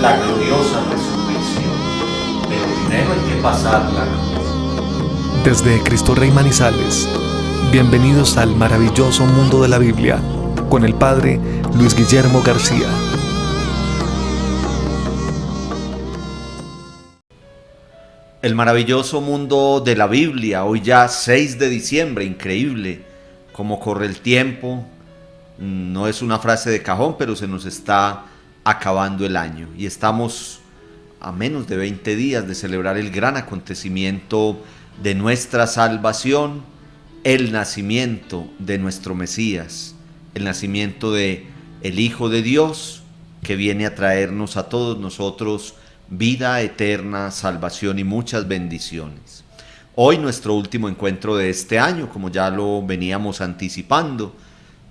la gloriosa resurrección, pero primero hay que pasar la cruz. Desde Cristo Rey Manizales, bienvenidos al maravilloso mundo de la Biblia, con el Padre Luis Guillermo García. El maravilloso mundo de la Biblia, hoy ya 6 de diciembre, increíble cómo corre el tiempo. No es una frase de cajón, pero se nos está acabando el año y estamos a menos de 20 días de celebrar el gran acontecimiento de nuestra salvación, el nacimiento de nuestro Mesías, el nacimiento de el Hijo de Dios, que viene a traernos a todos nosotros vida eterna, salvación y muchas bendiciones. Hoy nuestro último encuentro de este año, como ya lo veníamos anticipando,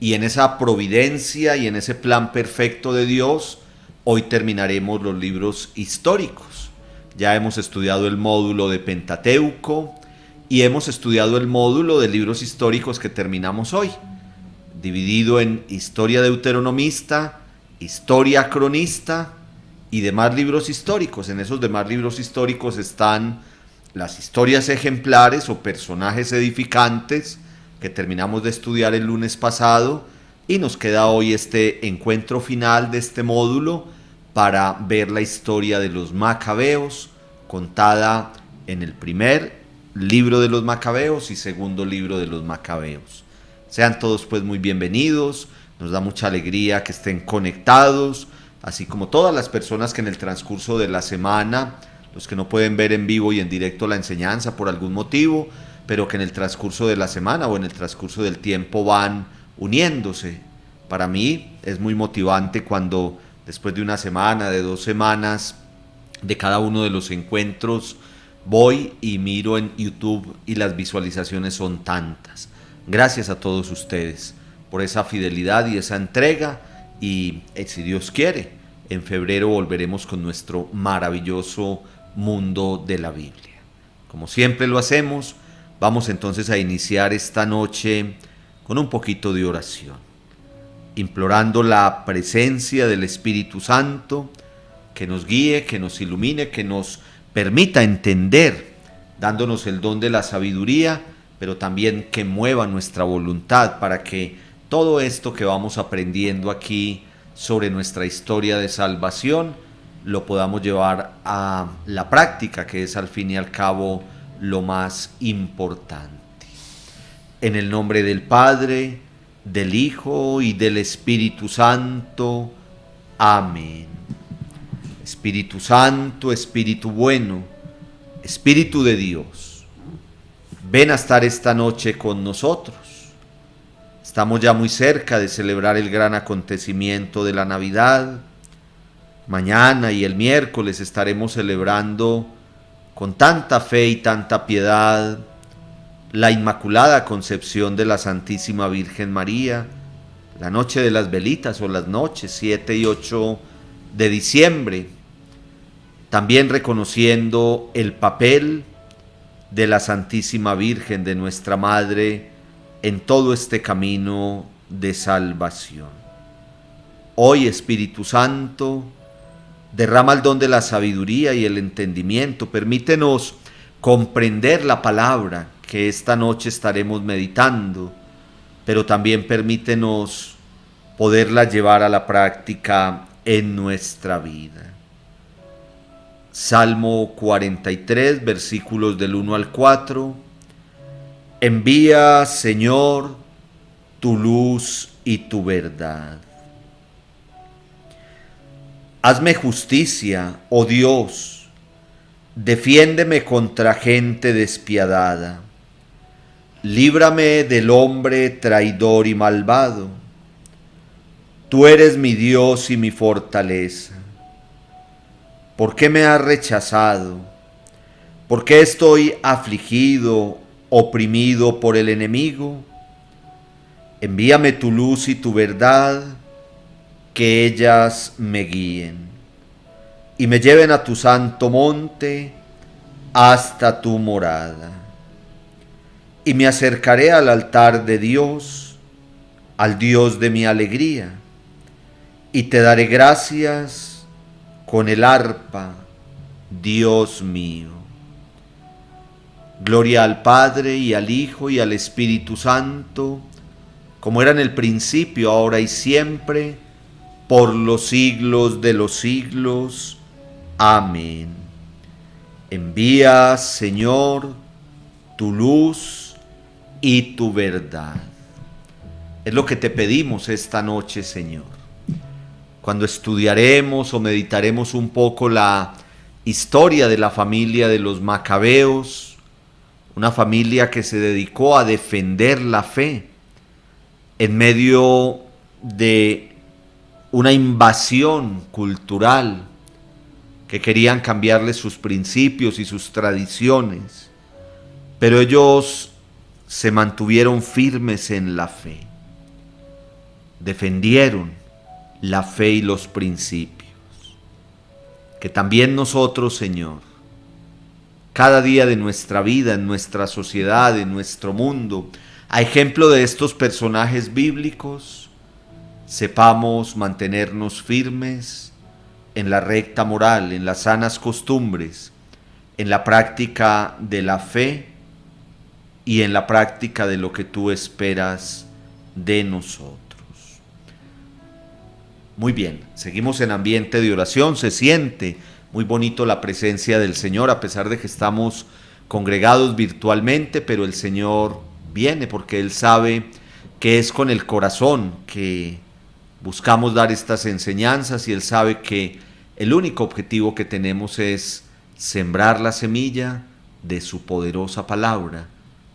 y en esa providencia y en ese plan perfecto de Dios, hoy terminaremos los libros históricos. Ya hemos estudiado el módulo de Pentateuco y hemos estudiado el módulo de libros históricos que terminamos hoy, dividido en historia deuteronomista, historia cronista y demás libros históricos. En esos demás libros históricos están las historias ejemplares o personajes edificantes que terminamos de estudiar el lunes pasado, y nos queda hoy este encuentro final de este módulo para ver la historia de los Macabeos, contada en el primer libro de los Macabeos y segundo libro de los Macabeos. Sean todos pues muy bienvenidos, nos da mucha alegría que estén conectados, así como todas las personas que en el transcurso de la semana, los que no pueden ver en vivo y en directo la enseñanza por algún motivo, pero que en el transcurso de la semana o en el transcurso del tiempo van uniéndose. Para mí es muy motivante cuando después de una semana, de 2 semanas, de cada uno de los encuentros, voy y miro en YouTube y las visualizaciones son tantas. Gracias a todos ustedes por esa fidelidad y esa entrega, y si Dios quiere, en febrero volveremos con nuestro maravilloso mundo de la Biblia. Como siempre lo hacemos, vamos entonces a iniciar esta noche con un poquito de oración, implorando la presencia del Espíritu Santo, que nos guíe, que nos ilumine, que nos permita entender, dándonos el don de la sabiduría, pero también que mueva nuestra voluntad para que todo esto que vamos aprendiendo aquí sobre nuestra historia de salvación lo podamos llevar a la práctica, que es al fin y al cabo lo más importante. En el nombre del Padre, del Hijo y del Espíritu Santo. Amén. Espíritu Santo, Espíritu bueno, Espíritu de Dios, ven a estar esta noche con nosotros. Estamos ya muy cerca de celebrar el gran acontecimiento de la Navidad. Mañana y el miércoles estaremos celebrando con tanta fe y tanta piedad la Inmaculada Concepción de la Santísima Virgen María, la noche de las velitas o las noches 7 y 8 de diciembre, también reconociendo el papel de la Santísima Virgen, de nuestra Madre, en todo este camino de salvación. Hoy, Espíritu Santo, derrama el don de la sabiduría y el entendimiento. Permítenos comprender la palabra que esta noche estaremos meditando, pero también permítenos poderla llevar a la práctica en nuestra vida. Salmo 43, versículos del 1 al 4. Envía, Señor, tu luz y tu verdad. Hazme justicia, oh Dios, defiéndeme contra gente despiadada. Líbrame del hombre traidor y malvado. Tú eres mi Dios y mi fortaleza. ¿Por qué me has rechazado? ¿Por qué estoy afligido, oprimido por el enemigo? Envíame tu luz y tu verdad, que ellas me guíen y me lleven a tu santo monte, hasta tu morada. Y me acercaré al altar de Dios, al Dios de mi alegría, y te daré gracias con el arpa, Dios mío. Gloria al Padre, y al Hijo, y al Espíritu Santo, como era en el principio, ahora y siempre, por los siglos de los siglos. Amén. Envía, Señor, tu luz y tu verdad. Es lo que te pedimos esta noche, Señor. Cuando estudiaremos o meditaremos un poco la historia de la familia de los Macabeos, una familia que se dedicó a defender la fe en medio de una invasión cultural que querían cambiarle sus principios y sus tradiciones, pero ellos se mantuvieron firmes en la fe, defendieron la fe y los principios. Que también nosotros, Señor, cada día de nuestra vida, en nuestra sociedad, en nuestro mundo, a ejemplo de estos personajes bíblicos, sepamos mantenernos firmes en la recta moral, en las sanas costumbres, en la práctica de la fe y en la práctica de lo que tú esperas de nosotros. Muy bien, seguimos en ambiente de oración, se siente muy bonito la presencia del Señor, a pesar de que estamos congregados virtualmente, pero el Señor viene porque Él sabe que es con el corazón que buscamos dar estas enseñanzas, y Él sabe que el único objetivo que tenemos es sembrar la semilla de su poderosa palabra,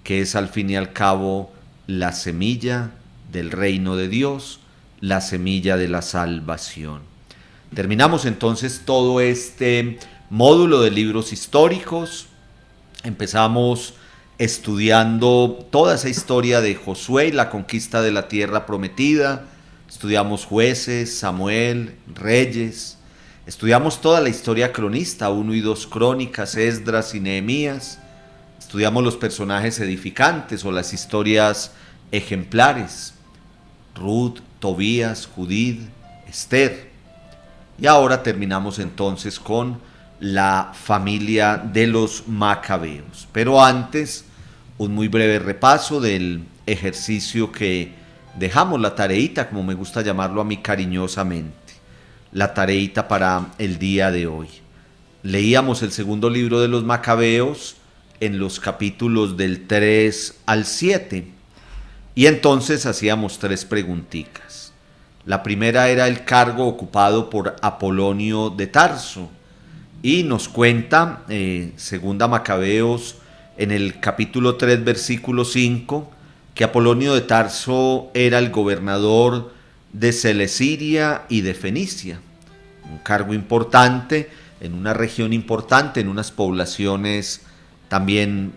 que es al fin y al cabo la semilla del reino de Dios, la semilla de la salvación. Terminamos entonces todo este módulo de libros históricos. Empezamos estudiando toda esa historia de Josué y la conquista de la tierra prometida. Estudiamos Jueces, Samuel, Reyes. Estudiamos toda la historia cronista, 1 y 2 Crónicas, Esdras y Nehemías. Estudiamos los personajes edificantes o las historias ejemplares, Ruth, Tobías, Judith, Esther. Y ahora terminamos entonces con la familia de los Macabeos. Pero antes, un muy breve repaso del ejercicio que dejamos, la tareita, como me gusta llamarlo a mí cariñosamente, la tareita para el día de hoy. Leíamos el segundo libro de los Macabeos en los capítulos del 3 al 7 y entonces hacíamos 3 preguntitas. La primera era el cargo ocupado por Apolonio de Tarso, y nos cuenta segunda Macabeos en el capítulo 3 versículo 5 que Apolonio de Tarso era el gobernador de Celesiria y de Fenicia, un cargo importante en una región importante, en unas poblaciones también,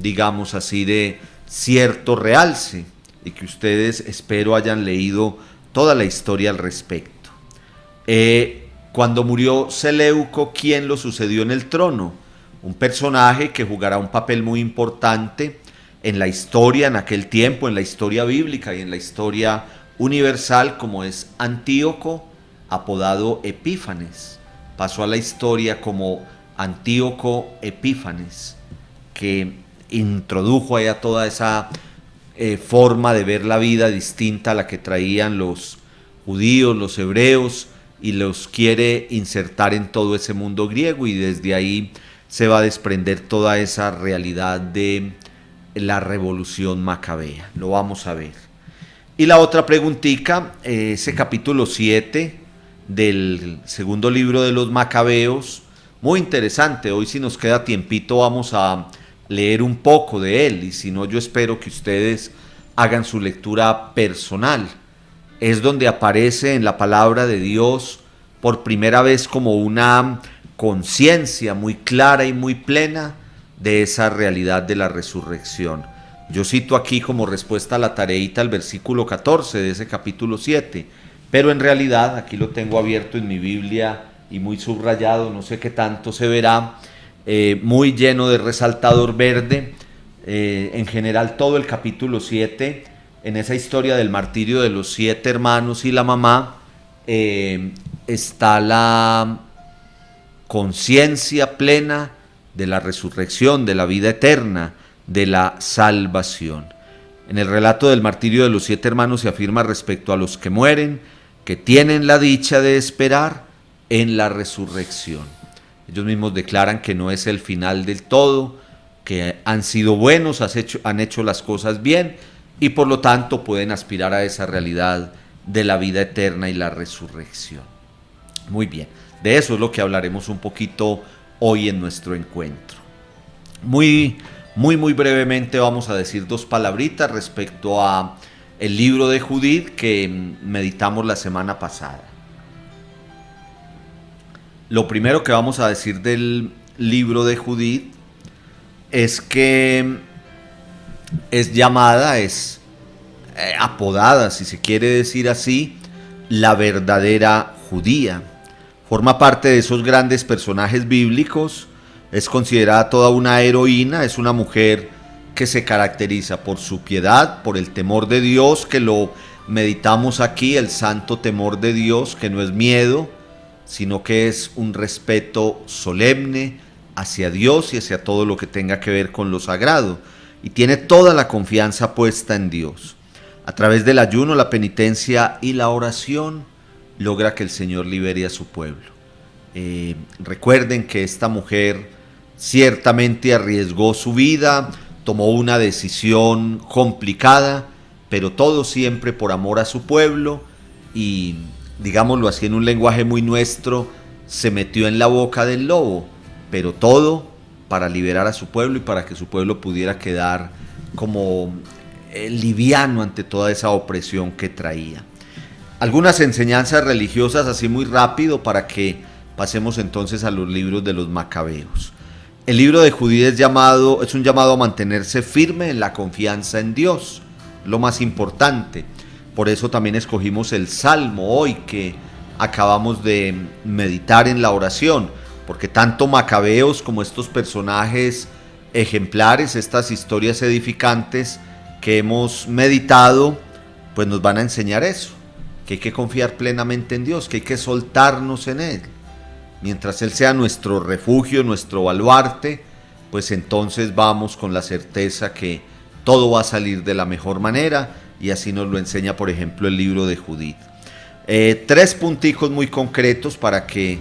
digamos así, de cierto realce, y que ustedes espero hayan leído toda la historia al respecto. Cuando murió Seleuco, ¿quién lo sucedió en el trono? Un personaje que jugará un papel muy importante en la historia, en aquel tiempo, en la historia bíblica y en la historia universal, como es Antíoco, apodado Epífanes. Pasó a la historia como Antíoco Epífanes, que introdujo allá toda esa forma de ver la vida distinta a la que traían los judíos, los hebreos, y los quiere insertar en todo ese mundo griego, y desde ahí se va a desprender toda esa realidad de la revolución macabea. Lo vamos a ver. Y la otra preguntica, ese capítulo 7 del segundo libro de los Macabeos, muy interesante. Hoy, si nos queda tiempito, vamos a leer un poco de él, y si no, yo espero que ustedes hagan su lectura personal. Es donde aparece en la palabra de Dios por primera vez como una conciencia muy clara y muy plena de esa realidad de la resurrección. Yo cito aquí como respuesta a la tareita el versículo 14 de ese capítulo 7, pero en realidad aquí lo tengo abierto en mi Biblia y muy subrayado, no sé qué tanto se verá, muy lleno de resaltador verde. En general todo el capítulo 7, en esa historia del martirio de los 7 hermanos y la mamá, está la conciencia plena de la resurrección, de la vida eterna, de la salvación. En el relato del martirio de los 7 hermanos se afirma respecto a los que mueren, que tienen la dicha de esperar en la resurrección. Ellos mismos declaran que no es el final del todo, que han sido buenos, han hecho las cosas bien y por lo tanto pueden aspirar a esa realidad de la vida eterna y la resurrección. Muy bien, de eso es lo que hablaremos un poquito hoy en nuestro encuentro. Muy brevemente vamos a decir 2 palabritas respecto a el libro de Judith que meditamos la semana pasada. Lo primero que vamos a decir del libro de Judith es que es llamada, apodada, si se quiere decir así, la verdadera judía. Forma parte de esos grandes personajes bíblicos, es considerada toda una heroína, es una mujer que se caracteriza por su piedad, por el temor de Dios, que lo meditamos aquí, el santo temor de Dios, que no es miedo, sino que es un respeto solemne hacia Dios y hacia todo lo que tenga que ver con lo sagrado. Y tiene toda la confianza puesta en Dios. A través del ayuno, la penitencia y la oración, logra que el Señor libere a su pueblo. Recuerden que esta mujer ciertamente arriesgó su vida, tomó una decisión complicada, pero todo siempre por amor a su pueblo y, digámoslo así en un lenguaje muy nuestro, se metió en la boca del lobo, pero todo para liberar a su pueblo y para que su pueblo pudiera quedar como liviano ante toda esa opresión que traía. Algunas enseñanzas religiosas así muy rápido para que pasemos entonces a los libros de los Macabeos. El libro de Judith es un llamado a mantenerse firme en la confianza en Dios, lo más importante. Por eso también escogimos el Salmo hoy que acabamos de meditar en la oración, porque tanto Macabeos como estos personajes ejemplares, estas historias edificantes que hemos meditado, pues nos van a enseñar eso, que hay que confiar plenamente en Dios, que hay que soltarnos en Él. Mientras Él sea nuestro refugio, nuestro baluarte, pues entonces vamos con la certeza que todo va a salir de la mejor manera, y así nos lo enseña, por ejemplo, el libro de Judith. 3 punticos muy concretos para que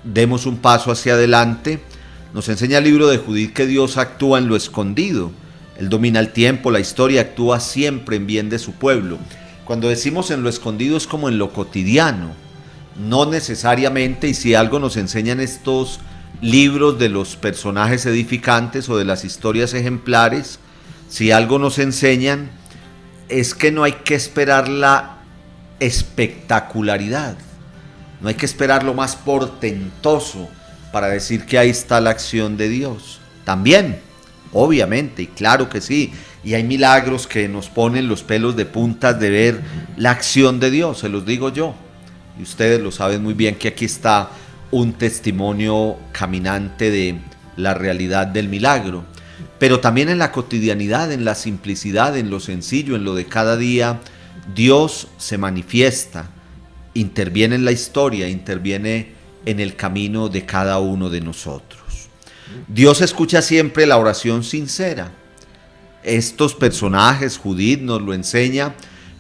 demos un paso hacia adelante. Nos enseña el libro de Judith que Dios actúa en lo escondido. Él domina el tiempo, la historia, actúa siempre en bien de su pueblo. Cuando decimos en lo escondido es como en lo cotidiano, no necesariamente, y si algo nos enseñan estos libros de los personajes edificantes o de las historias ejemplares, si algo nos enseñan es que no hay que esperar la espectacularidad, no hay que esperar lo más portentoso para decir que ahí está la acción de Dios. También, obviamente, y claro que sí, y hay milagros que nos ponen los pelos de puntas de ver la acción de Dios, se los digo yo, y ustedes lo saben muy bien que aquí está un testimonio caminante de la realidad del milagro. Pero también en la cotidianidad, en la simplicidad, en lo sencillo, en lo de cada día, Dios se manifiesta, interviene en la historia, interviene en el camino de cada uno de nosotros. Dios escucha siempre la oración sincera. Estos personajes, Judith nos lo enseña,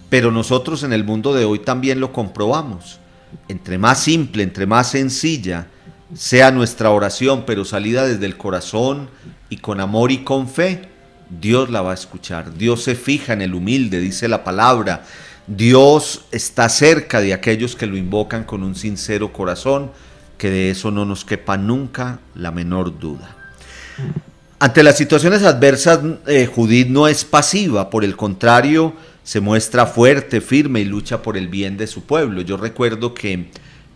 pero nosotros en el mundo de hoy también lo comprobamos. Entre más simple, entre más sencilla sea nuestra oración, pero salida desde el corazón y con amor y con fe, Dios la va a escuchar. Dios se fija en el humilde, dice la palabra. Dios está cerca de aquellos que lo invocan con un sincero corazón, que de eso no nos quepa nunca la menor duda. Ante las situaciones adversas, Judith no es pasiva, por el contrario, se muestra fuerte, firme y lucha por el bien de su pueblo. Yo recuerdo que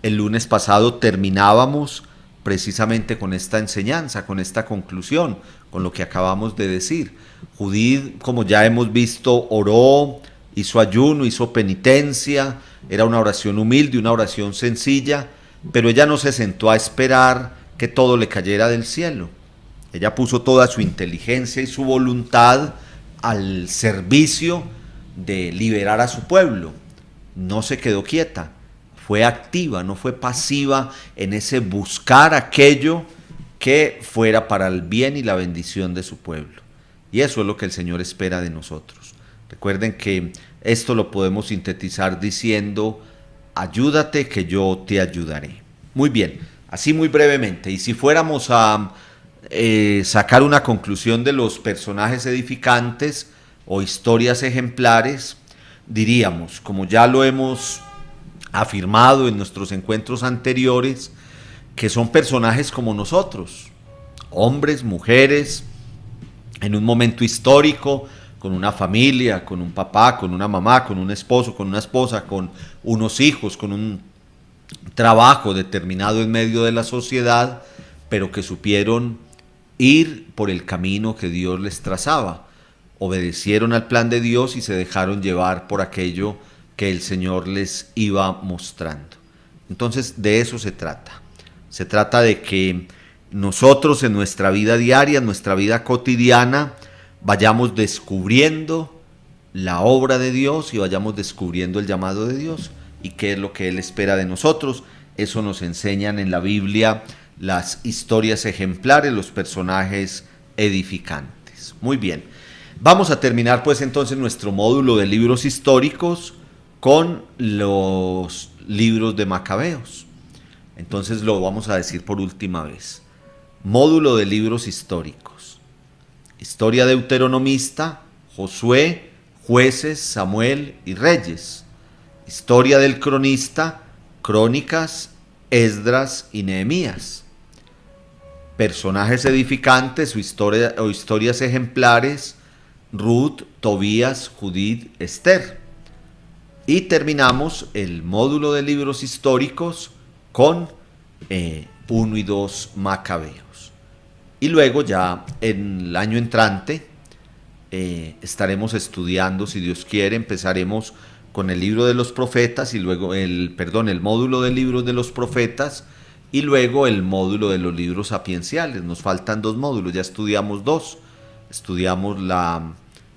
el lunes pasado terminábamos precisamente con esta enseñanza, con esta conclusión, con lo que acabamos de decir. Judith, como ya hemos visto, oró, hizo ayuno, hizo penitencia, era una oración humilde, una oración sencilla, pero ella no se sentó a esperar que todo le cayera del cielo. Ella puso toda su inteligencia y su voluntad al servicio de liberar a su pueblo. No se quedó quieta, fue activa, no fue pasiva en ese buscar aquello que fuera para el bien y la bendición de su pueblo. Y eso es lo que el Señor espera de nosotros. Recuerden que esto lo podemos sintetizar diciendo: ayúdate que yo te ayudaré. Muy bien, así muy brevemente, y si fuéramos a sacar una conclusión de los personajes edificantes o historias ejemplares, diríamos, como ya lo hemos afirmado en nuestros encuentros anteriores, que son personajes como nosotros, hombres, mujeres, en un momento histórico, con una familia, con un papá, con una mamá, con un esposo, con una esposa, con unos hijos, con un trabajo determinado en medio de la sociedad, pero que supieron ir por el camino que Dios les trazaba. Obedecieron al plan de Dios y se dejaron llevar por aquello que el Señor les iba mostrando. Entonces, de eso se trata. Se trata de que nosotros en nuestra vida diaria, en nuestra vida cotidiana, vayamos descubriendo la obra de Dios y vayamos descubriendo el llamado de Dios y qué es lo que Él espera de nosotros. Eso nos enseñan en la Biblia las historias ejemplares, los personajes edificantes. Muy bien, vamos a terminar pues entonces nuestro módulo de libros históricos con los libros de Macabeos. Entonces lo vamos a decir por última vez. Módulo de libros históricos: historia deuteronomista, Josué, Jueces, Samuel y Reyes. Historia del cronista, Crónicas, Esdras y Nehemías. Personajes edificantes o historias ejemplares, Ruth, Tobías, Judith, Esther. Y terminamos el módulo de libros históricos con 1 y 2 Macabeos. Y luego ya en el año entrante estaremos estudiando, si Dios quiere, empezaremos con el libro de los profetas y luego el módulo de libros de los profetas y luego el módulo de los libros sapienciales. Nos faltan 2 módulos, ya estudiamos 2. Estudiamos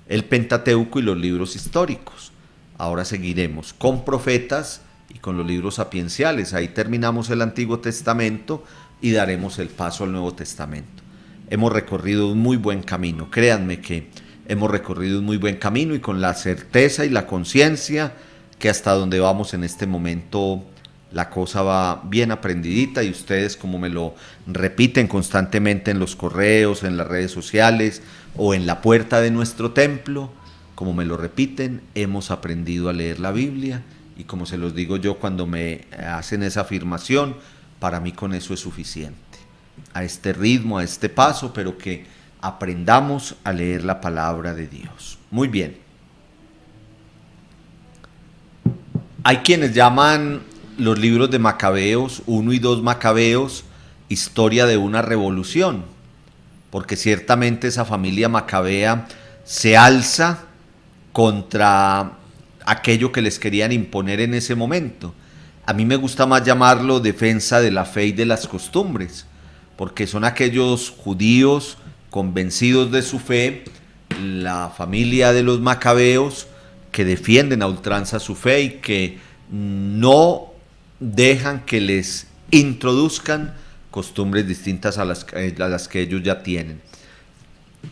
el Pentateuco y los libros históricos. Ahora seguiremos con profetas y con los libros sapienciales. Ahí terminamos el Antiguo Testamento y daremos el paso al Nuevo Testamento. Hemos recorrido un muy buen camino, créanme que hemos recorrido un muy buen camino y con la certeza y la conciencia que hasta donde vamos en este momento la cosa va bien aprendidita y ustedes, como me lo repiten constantemente en los correos, en las redes sociales o en la puerta de nuestro templo, como me lo repiten, hemos aprendido a leer la Biblia y como se los digo yo cuando me hacen esa afirmación, para mí con eso es suficiente. A este ritmo, a este paso, pero que aprendamos a leer la palabra de Dios. Muy bien. Hay quienes llaman los libros de Macabeos, 1 y 2 Macabeos, historia de una revolución, porque ciertamente esa familia macabea se alza contra aquello que les querían imponer en ese momento. A mí me gusta más llamarlo defensa de la fe y de las costumbres, porque son aquellos judíos convencidos de su fe, la familia de los Macabeos, que defienden a ultranza su fe y que no dejan que les introduzcan costumbres distintas a las que ellos ya tienen.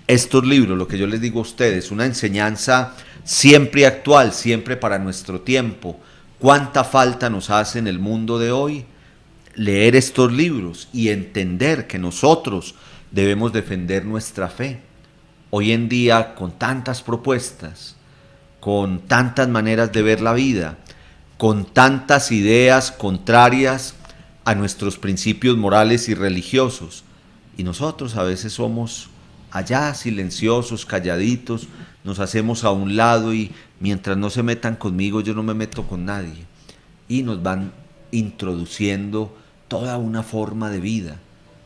Estos libros, lo que yo les digo a ustedes, una enseñanza siempre actual, siempre para nuestro tiempo. ¿Cuánta falta nos hace en el mundo de hoy leer estos libros y entender que nosotros debemos defender nuestra fe? Hoy en día, con tantas propuestas, con tantas maneras de ver la vida, con tantas ideas contrarias a nuestros principios morales y religiosos, y nosotros a veces somos allá silenciosos, calladitos, nos hacemos a un lado y mientras no se metan conmigo, yo no me meto con nadie, y nos van introduciendo toda una forma de vida,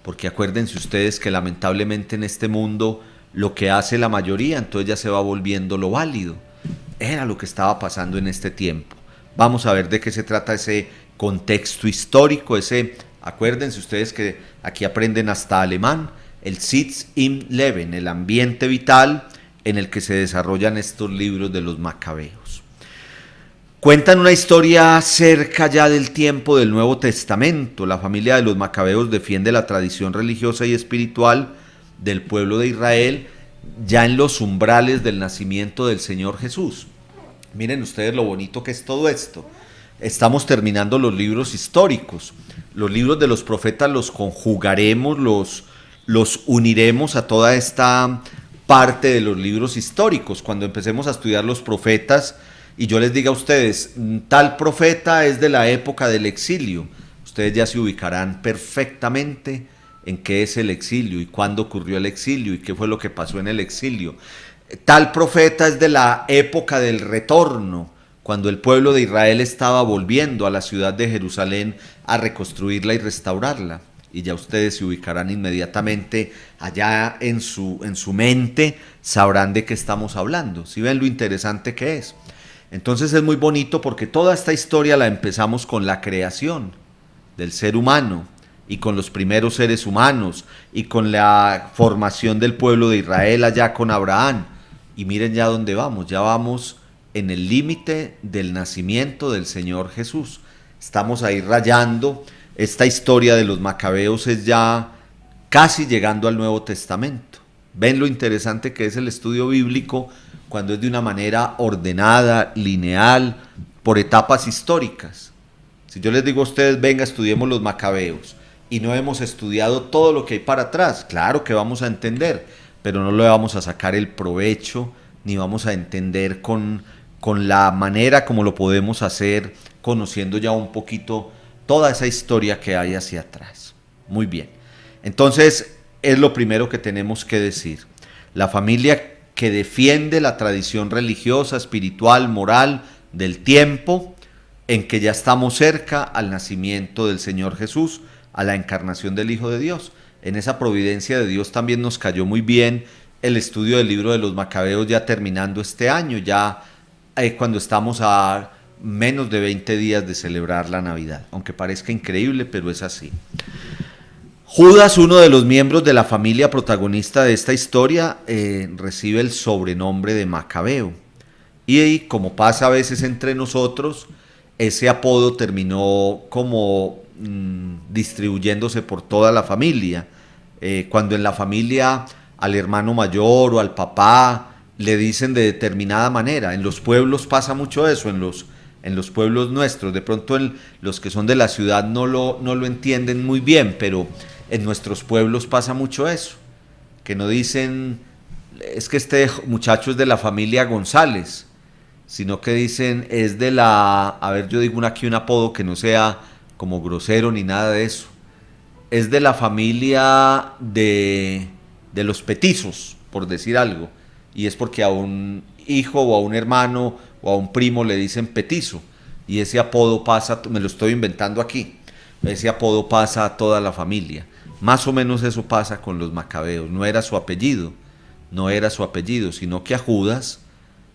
porque acuérdense ustedes que lamentablemente en este mundo lo que hace la mayoría, entonces ya se va volviendo lo válido. Era lo que estaba pasando en este tiempo. Vamos a ver de qué se trata ese contexto histórico, acuérdense ustedes que aquí aprenden hasta alemán, el Sitz im Leben, el ambiente vital en el que se desarrollan estos libros de los Macabeos. Cuentan una historia cerca ya del tiempo del Nuevo Testamento. La familia de los Macabeos defiende la tradición religiosa y espiritual del pueblo de Israel ya en los umbrales del nacimiento del Señor Jesús. Miren ustedes lo bonito que es todo esto. Estamos terminando los libros históricos. Los libros de los profetas los conjugaremos, los uniremos a toda esta parte de los libros históricos. Cuando empecemos a estudiar los profetas y yo les diga a ustedes, tal profeta es de la época del exilio, ustedes ya se ubicarán perfectamente en qué es el exilio y cuándo ocurrió el exilio y qué fue lo que pasó en el exilio. Tal profeta es de la época del retorno, cuando el pueblo de Israel estaba volviendo a la ciudad de Jerusalén a reconstruirla y restaurarla. Y ya ustedes se ubicarán inmediatamente allá en su mente, sabrán de qué estamos hablando. ¿Sí ven lo interesante que es? Entonces es muy bonito porque toda esta historia la empezamos con la creación del ser humano y con los primeros seres humanos y con la formación del pueblo de Israel allá con Abraham. Y miren ya dónde vamos, ya vamos en el límite del nacimiento del Señor Jesús. Estamos ahí rayando. Esta historia de los Macabeos es ya casi llegando al Nuevo Testamento. ¿Ven lo interesante que es el estudio bíblico cuando es de una manera ordenada, lineal, por etapas históricas? Si yo les digo a ustedes, venga, estudiemos los Macabeos, y no hemos estudiado todo lo que hay para atrás, claro que vamos a entender, pero no le vamos a sacar el provecho, ni vamos a entender con la manera como lo podemos hacer, conociendo ya un poquito toda esa historia que hay hacia atrás. Muy bien. Entonces, es lo primero que tenemos que decir. La familia que defiende la tradición religiosa, espiritual, moral del tiempo en que ya estamos cerca al nacimiento del Señor Jesús, a la encarnación del Hijo de Dios. En esa providencia de Dios también nos cayó muy bien el estudio del libro de los Macabeos ya terminando este año, ya cuando estamos a menos de 20 días de celebrar la Navidad, aunque parezca increíble, pero es así. Judas, uno de los miembros de la familia protagonista de esta historia, recibe el sobrenombre de Macabeo. Y como pasa a veces entre nosotros, ese apodo terminó como distribuyéndose por toda la familia. Cuando en la familia al hermano mayor o al papá le dicen de determinada manera, en los pueblos pasa mucho eso, en los pueblos nuestros, de pronto los que son de la ciudad no lo entienden muy bien, pero en nuestros pueblos pasa mucho eso, que no dicen, es que este muchacho es de la familia González, sino que dicen, es de yo digo aquí un apodo que no sea como grosero ni nada de eso, es de la familia de los petizos, por decir algo, y es porque a un hijo o a un hermano o a un primo le dicen petizo, y ese apodo pasa, me lo estoy inventando aquí, ese apodo pasa a toda la familia. Más o menos eso pasa con los Macabeos, no era su apellido, sino que a Judas,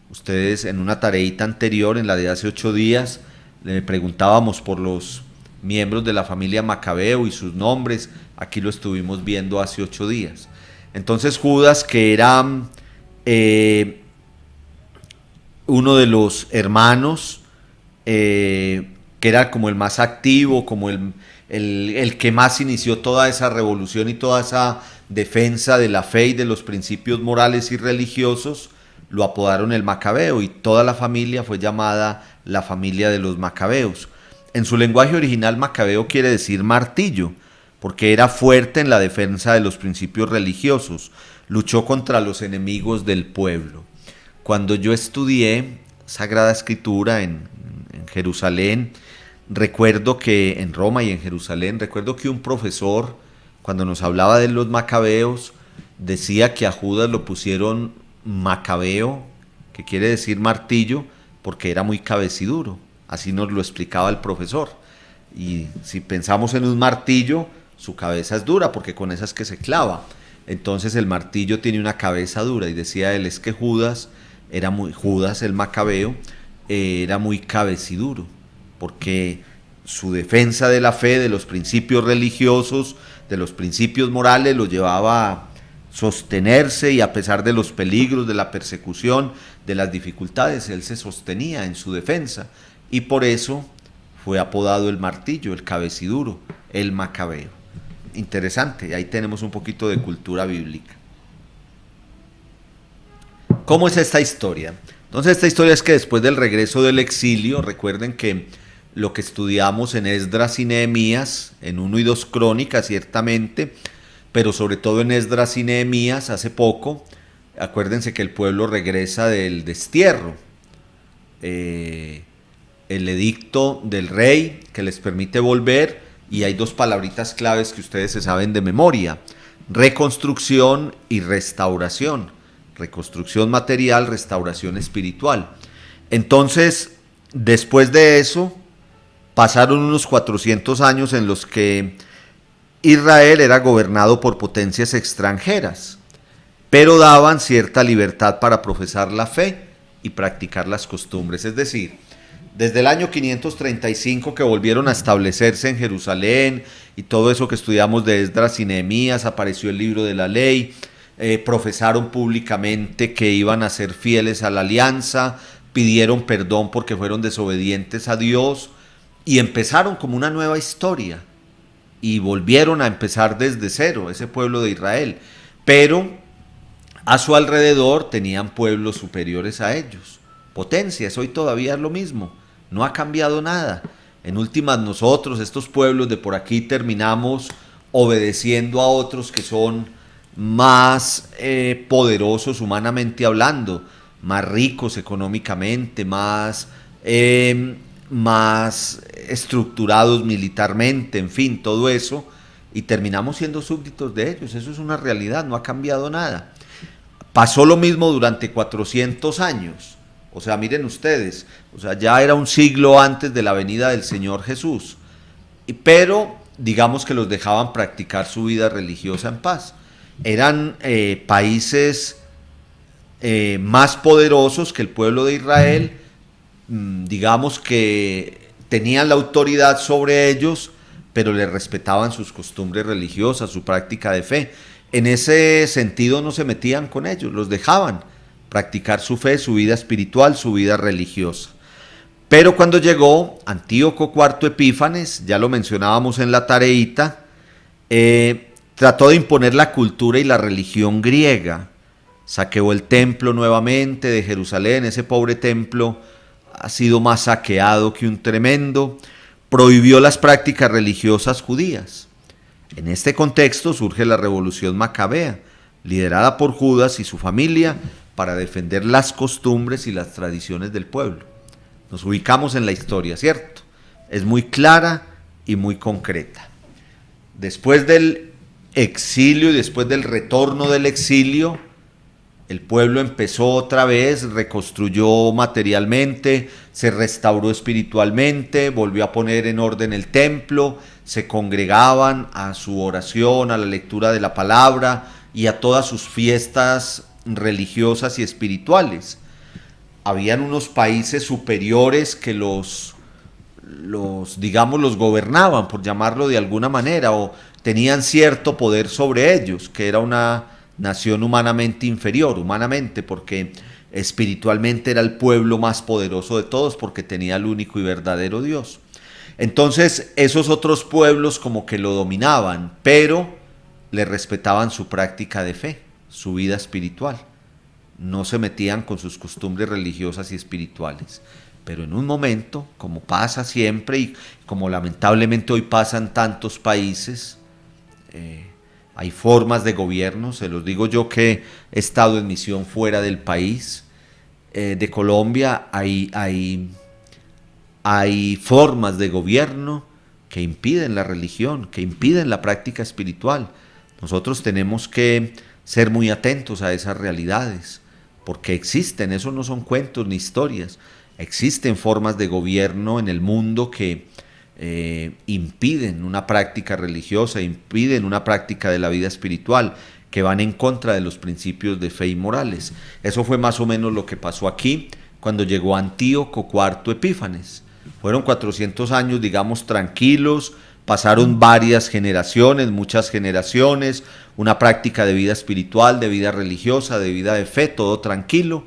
ustedes en una tareita anterior, en la de hace 8 días, le preguntábamos por los miembros de la familia Macabeo y sus nombres, aquí lo estuvimos viendo hace 8 días. Entonces Judas, que era uno de los hermanos, que era como el más activo, como el que más inició toda esa revolución y toda esa defensa de la fe y de los principios morales y religiosos, lo apodaron el Macabeo y toda la familia fue llamada la familia de los Macabeos. En su lenguaje original, Macabeo quiere decir martillo, porque era fuerte en la defensa de los principios religiosos, luchó contra los enemigos del pueblo. Cuando yo estudié Sagrada Escritura en Jerusalén, recuerdo que en Roma y en Jerusalén, recuerdo que un profesor, cuando nos hablaba de los Macabeos, decía que a Judas lo pusieron Macabeo, que quiere decir martillo, porque era muy cabeciduro. Así nos lo explicaba el profesor. Y si pensamos en un martillo, su cabeza es dura, porque con esa es que se clava. Entonces el martillo tiene una cabeza dura, y decía él, es que Judas el Macabeo, era muy cabeciduro, porque su defensa de la fe, de los principios religiosos, de los principios morales, lo llevaba a sostenerse, y a pesar de los peligros, de la persecución, de las dificultades, él se sostenía en su defensa, y por eso fue apodado el martillo, el cabeciduro, el macabeo. Interesante, ahí tenemos un poquito de cultura bíblica. ¿Cómo es esta historia? Entonces esta historia es que después del regreso del exilio, recuerden que lo que estudiamos en Esdras y Nehemías, en 1 y 2 Crónicas ciertamente, pero sobre todo en Esdras y Nehemías hace poco, acuérdense que el pueblo regresa del destierro, el edicto del rey que les permite volver, y hay dos palabritas claves que ustedes se saben de memoria: reconstrucción y restauración. Reconstrucción material, restauración espiritual. Entonces, después de eso, pasaron unos 400 años en los que Israel era gobernado por potencias extranjeras, pero daban cierta libertad para profesar la fe y practicar las costumbres. Es decir, desde el año 535 que volvieron a establecerse en Jerusalén y todo eso que estudiamos de Esdras y Nehemías, apareció el libro de la ley, profesaron públicamente que iban a ser fieles a la alianza, pidieron perdón porque fueron desobedientes a Dios y empezaron como una nueva historia y volvieron a empezar desde cero, ese pueblo de Israel, pero a su alrededor tenían pueblos superiores a ellos, potencias. Hoy todavía es lo mismo, no ha cambiado nada. En últimas, nosotros, estos pueblos de por aquí, terminamos obedeciendo a otros que son más poderosos humanamente hablando, más ricos económicamente, más estructurados militarmente, en fin, todo eso, y terminamos siendo súbditos de ellos. Eso es una realidad, no ha cambiado nada. Pasó lo mismo durante 400 años, o sea, miren ustedes, o sea, ya era un siglo antes de la venida del Señor Jesús, pero digamos que los dejaban practicar su vida religiosa en paz. Eran países más poderosos que el pueblo de Israel, digamos que tenían la autoridad sobre ellos, pero les respetaban sus costumbres religiosas, su práctica de fe. En ese sentido no se metían con ellos, los dejaban practicar su fe, su vida espiritual, su vida religiosa. Pero cuando llegó Antíoco IV Epífanes, ya lo mencionábamos en la tareita, trató de imponer la cultura y la religión griega. Saqueó el templo nuevamente de Jerusalén, ese pobre templo ha sido más saqueado que un tremendo. Prohibió las prácticas religiosas judías. En este contexto surge la revolución macabea, liderada por Judas y su familia para defender las costumbres y las tradiciones del pueblo. Nos ubicamos en la historia, ¿cierto? Es muy clara y muy concreta. Después del exilio y después del retorno del exilio, el pueblo empezó otra vez, reconstruyó materialmente, se restauró espiritualmente, volvió a poner en orden el templo, se congregaban a su oración, a la lectura de la palabra y a todas sus fiestas religiosas y espirituales. Habían unos países superiores que los gobernaban, por llamarlo de alguna manera, o tenían cierto poder sobre ellos, que era una nación humanamente inferior, porque espiritualmente era el pueblo más poderoso de todos, porque tenía el único y verdadero Dios. Entonces esos otros pueblos como que lo dominaban, pero le respetaban su práctica de fe, su vida espiritual. No se metían con sus costumbres religiosas y espirituales. Pero en un momento, como pasa siempre y como lamentablemente hoy pasa en tantos países, hay formas de gobierno. Se los digo yo que he estado en misión fuera del país, de Colombia. Hay formas de gobierno que impiden la religión, que impiden la práctica espiritual. Nosotros tenemos que ser muy atentos a esas realidades, porque existen, eso no son cuentos ni historias, existen formas de gobierno en el mundo que impiden una práctica religiosa, impiden una práctica de la vida espiritual, que van en contra de los principios de fe y morales. Eso fue más o menos lo que pasó aquí cuando llegó Antíoco IV Epífanes. Fueron 400 años, digamos, tranquilos, pasaron varias generaciones, muchas generaciones, una práctica de vida espiritual, de vida religiosa, de vida de fe, todo tranquilo,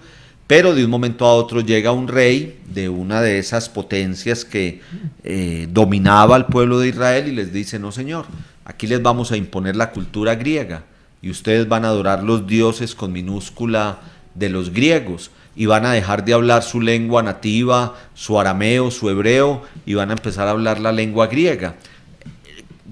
pero de un momento a otro llega un rey de una de esas potencias que dominaba al pueblo de Israel y les dice: no señor, aquí les vamos a imponer la cultura griega y ustedes van a adorar los dioses con minúscula de los griegos y van a dejar de hablar su lengua nativa, su arameo, su hebreo, y van a empezar a hablar la lengua griega.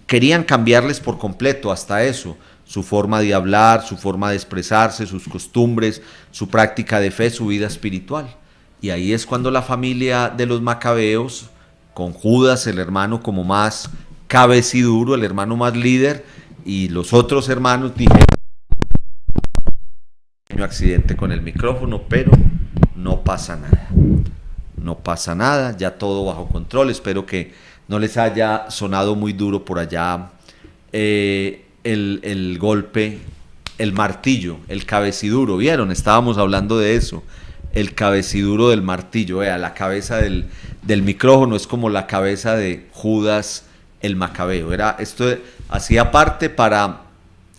Querían cambiarles por completo hasta eso, su forma de hablar, su forma de expresarse, sus costumbres, su práctica de fe, su vida espiritual. Y ahí es cuando la familia de los macabeos, con Judas, el hermano como más cabeciduro, el hermano más líder, y los otros hermanos dijeron: un accidente con el micrófono, pero no pasa nada. No pasa nada, ya todo bajo control. Espero que no les haya sonado muy duro por allá el golpe, el martillo, el cabeciduro. ¿Vieron? Estábamos hablando de eso. El cabeciduro del martillo. La cabeza del micrófono es como la cabeza de Judas el Macabeo. Esto hacía parte para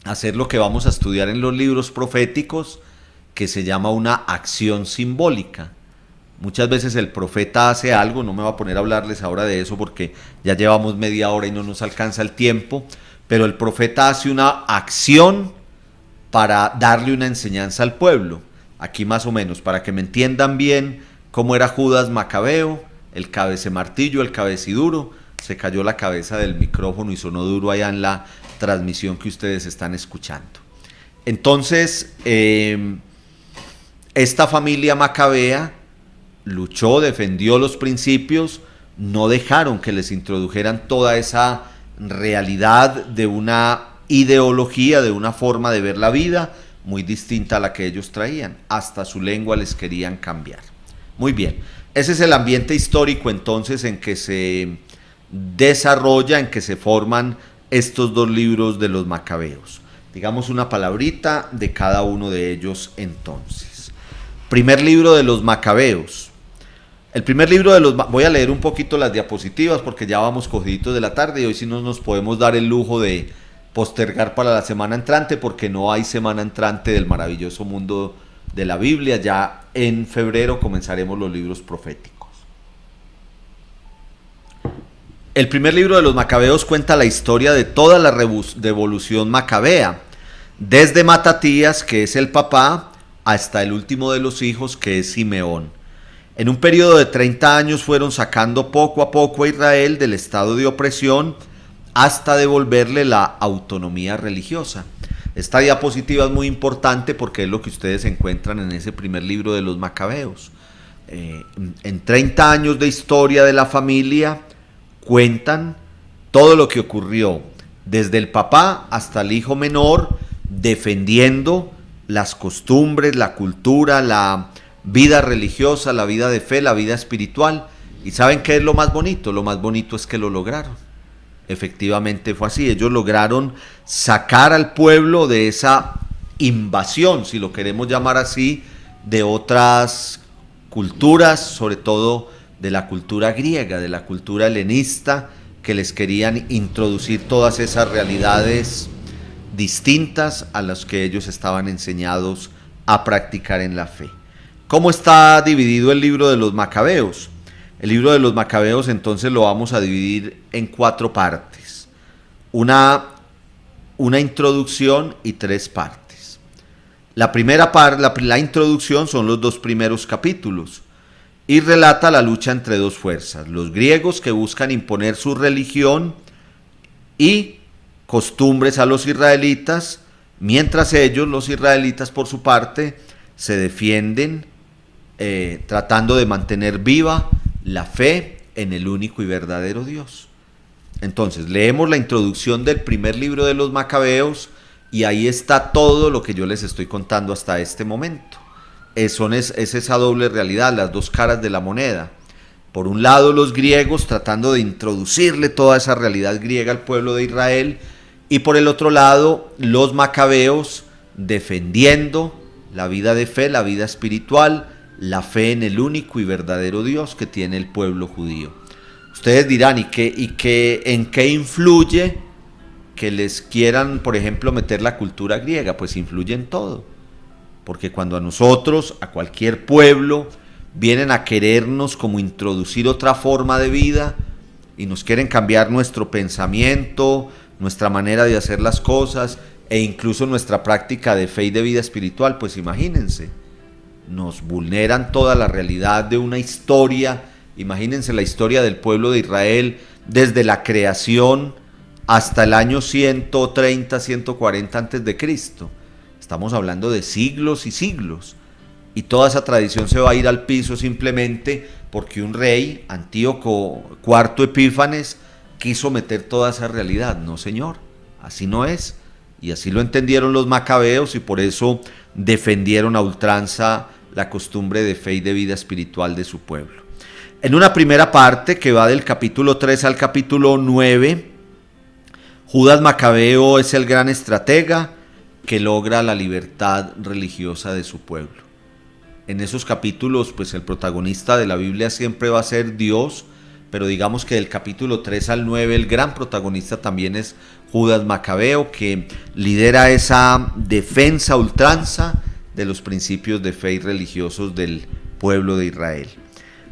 hacer lo que vamos a estudiar en los libros proféticos, que se llama una acción simbólica. Muchas veces el profeta hace algo, no me voy a poner a hablarles ahora de eso porque ya llevamos media hora y no nos alcanza el tiempo, pero el profeta hace una acción para darle una enseñanza al pueblo. Aquí más o menos, para que me entiendan bien cómo era Judas Macabeo, el cabecemartillo, el cabeciduro. Se cayó la cabeza del micrófono y sonó duro allá en la transmisión que ustedes están escuchando. Entonces, esta familia macabea luchó, defendió los principios, no dejaron que les introdujeran toda esa realidad de una ideología, de una forma de ver la vida muy distinta a la que ellos traían. Hasta su lengua les querían cambiar. Muy bien, ese es el ambiente histórico entonces en que se desarrolla, en que se forman estos dos libros de los macabeos. Digamos una palabrita de cada uno de ellos entonces. Primer libro de los macabeos. El primer libro de los... Voy a leer un poquito las diapositivas porque ya vamos cogiditos de la tarde y hoy sí no nos podemos dar el lujo de postergar para la semana entrante porque no hay semana entrante del maravilloso mundo de la Biblia. Ya en febrero comenzaremos los libros proféticos. El primer libro de los macabeos cuenta la historia de toda la revolución macabea, desde Matatías, que es el papá, hasta el último de los hijos, que es Simeón. En un periodo de 30 años fueron sacando poco a poco a Israel del estado de opresión hasta devolverle la autonomía religiosa. Esta diapositiva es muy importante porque es lo que ustedes encuentran en ese primer libro de los macabeos. En 30 años de historia de la familia cuentan todo lo que ocurrió, desde el papá hasta el hijo menor, defendiendo las costumbres, la cultura, la vida religiosa, la vida de fe, la vida espiritual. ¿Y saben qué es lo más bonito? Lo más bonito es que lo lograron. Efectivamente fue así. Ellos lograron sacar al pueblo de esa invasión, si lo queremos llamar así, de otras culturas, sobre todo de la cultura griega, de la cultura helenista, que les querían introducir todas esas realidades distintas a las que ellos estaban enseñados a practicar en la fe. ¿Cómo está dividido el libro de los macabeos? El libro de los macabeos entonces lo vamos a dividir en 4 partes. Una introducción y 3 partes. La primera parte, la introducción, son los 2 primeros capítulos y relata la lucha entre 2 fuerzas, los griegos que buscan imponer su religión y costumbres a los israelitas, mientras ellos, los israelitas por su parte, se defienden tratando de mantener viva la fe en el único y verdadero Dios. Entonces, leemos la introducción del primer libro de los macabeos y ahí está todo lo que yo les estoy contando hasta este momento. Es esa doble realidad, las 2 caras de la moneda. Por un lado, los griegos tratando de introducirle toda esa realidad griega al pueblo de Israel, y por el otro lado, los macabeos defendiendo la vida de fe, la vida espiritual, la fe en el único y verdadero Dios que tiene el pueblo judío. Ustedes dirán, ¿en qué influye que les quieran, por ejemplo, meter la cultura griega? Pues influye en todo. porque cuando a nosotros, a cualquier pueblo, vienen a querernos como introducir otra forma de vida y nos quieren cambiar nuestro pensamiento, nuestra manera de hacer las cosas e incluso nuestra práctica de fe y de vida espiritual, pues imagínense, nos vulneran toda la realidad de una historia. Imagínense la historia del pueblo de Israel desde la creación hasta el año 130, 140 antes de Cristo. Estamos hablando de siglos y siglos. Y toda esa tradición se va a ir al piso simplemente porque un rey, Antíoco IV Epífanes, quiso meter toda esa realidad. No, señor, así no es. Y así lo entendieron los macabeos y por eso defendieron a ultranza la costumbre de fe y de vida espiritual de su pueblo. En una primera parte que va del capítulo 3 al capítulo 9, Judas Macabeo es el gran estratega que logra la libertad religiosa de su pueblo. En esos capítulos, pues el protagonista de la Biblia siempre va a ser Dios, pero digamos que del capítulo 3 al 9 el gran protagonista también es Judas Macabeo, que lidera esa defensa ultranza de los principios de fe y religiosos del pueblo de Israel.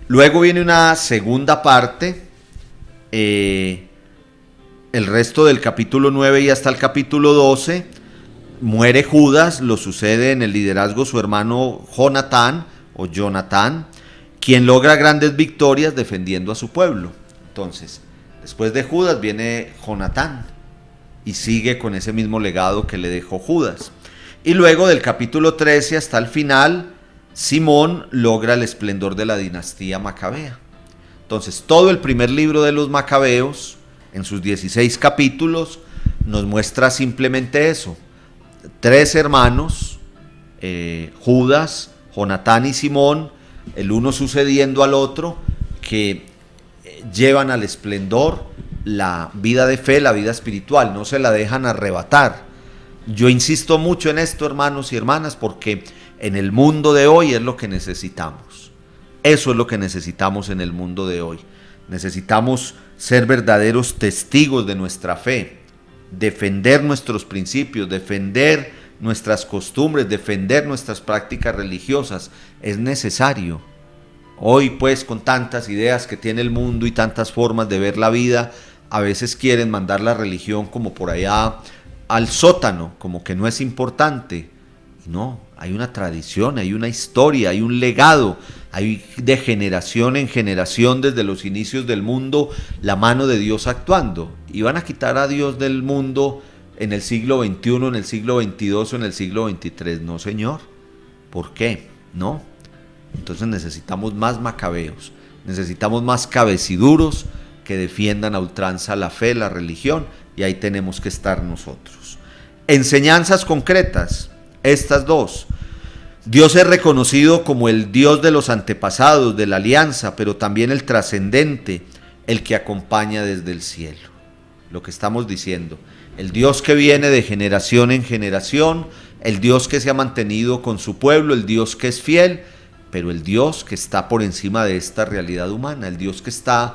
Luego viene una segunda parte, el resto del capítulo 9 y hasta el capítulo 12, muere Judas, lo sucede en el liderazgo su hermano Jonatán, quien logra grandes victorias defendiendo a su pueblo. Entonces, después de Judas viene Jonatán y sigue con ese mismo legado que le dejó Judas. Y luego del capítulo 13 hasta el final, Simón logra el esplendor de la dinastía macabea. Entonces, todo el primer libro de los macabeos, en sus 16 capítulos, nos muestra simplemente eso. 3 hermanos, Judas, Jonatán y Simón, el uno sucediendo al otro, que llevan al esplendor la vida de fe, la vida espiritual, no se la dejan arrebatar. Yo insisto mucho en esto, hermanos y hermanas, porque en el mundo de hoy es lo que necesitamos. Eso es lo que necesitamos en el mundo de hoy. Necesitamos ser verdaderos testigos de nuestra fe, defender nuestros principios, defender nuestras costumbres, defender nuestras prácticas religiosas. Es necesario. Hoy, pues, con tantas ideas que tiene el mundo y tantas formas de ver la vida, a veces quieren mandar la religión como por allá al sótano, como que no es importante. No, hay una tradición, hay una historia, hay un legado, hay de generación en generación desde los inicios del mundo la mano de Dios actuando. ¿Y van a quitar a Dios del mundo en el siglo XXI, en el siglo XXII o en el siglo XXIII? No, señor. ¿Por qué? No. Entonces necesitamos más macabeos, necesitamos más cabeciduros que defiendan a ultranza la fe, la religión, y ahí tenemos que estar nosotros. Enseñanzas concretas, estas dos. Dios es reconocido como el Dios de los antepasados, de la alianza, pero también el trascendente, el que acompaña desde el cielo. Lo que estamos diciendo, el Dios que viene de generación en generación, el Dios que se ha mantenido con su pueblo, el Dios que es fiel, pero el Dios que está por encima de esta realidad humana, el Dios que está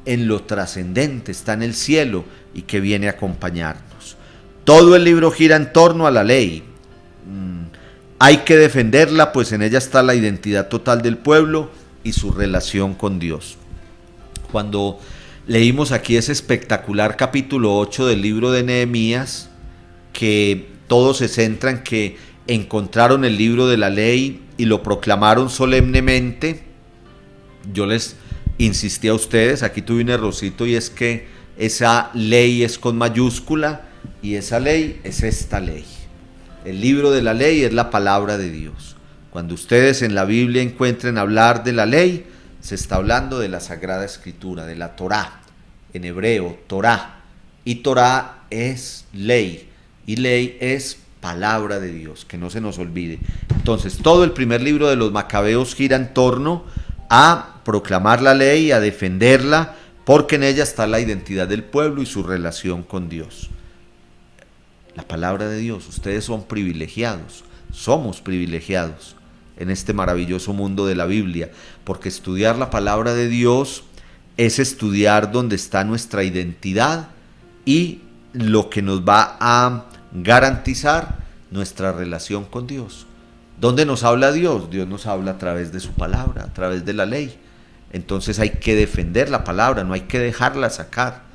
en lo trascendente, está en el cielo y que viene a acompañarnos. Todo el libro gira en torno a la ley. Hay que defenderla, pues en ella está la identidad total del pueblo y su relación con Dios. Cuando leímos aquí ese espectacular capítulo 8 del libro de Nehemías, que todo se centra en que encontraron el libro de la ley y lo proclamaron solemnemente, yo les insistí a ustedes, aquí tuve un errorcito, y es que esa ley es con mayúscula y esa ley es esta ley. El libro de la ley es la palabra de Dios. Cuando ustedes en la Biblia encuentren hablar de la ley, se está hablando de la Sagrada Escritura, de la Torá, en hebreo, Torá. Y Torá es ley, y ley es palabra de Dios, que no se nos olvide. Entonces, todo el primer libro de los Macabeos gira en torno a proclamar la ley, a defenderla, porque en ella está la identidad del pueblo y su relación con Dios. La palabra de Dios, ustedes son privilegiados, somos privilegiados en este maravilloso mundo de la Biblia, porque estudiar la palabra de Dios es estudiar dónde está nuestra identidad y lo que nos va a garantizar nuestra relación con Dios. ¿Dónde nos habla Dios? Dios nos habla a través de su palabra, a través de la ley. Entonces hay que defender la palabra, no hay que dejarla sacar.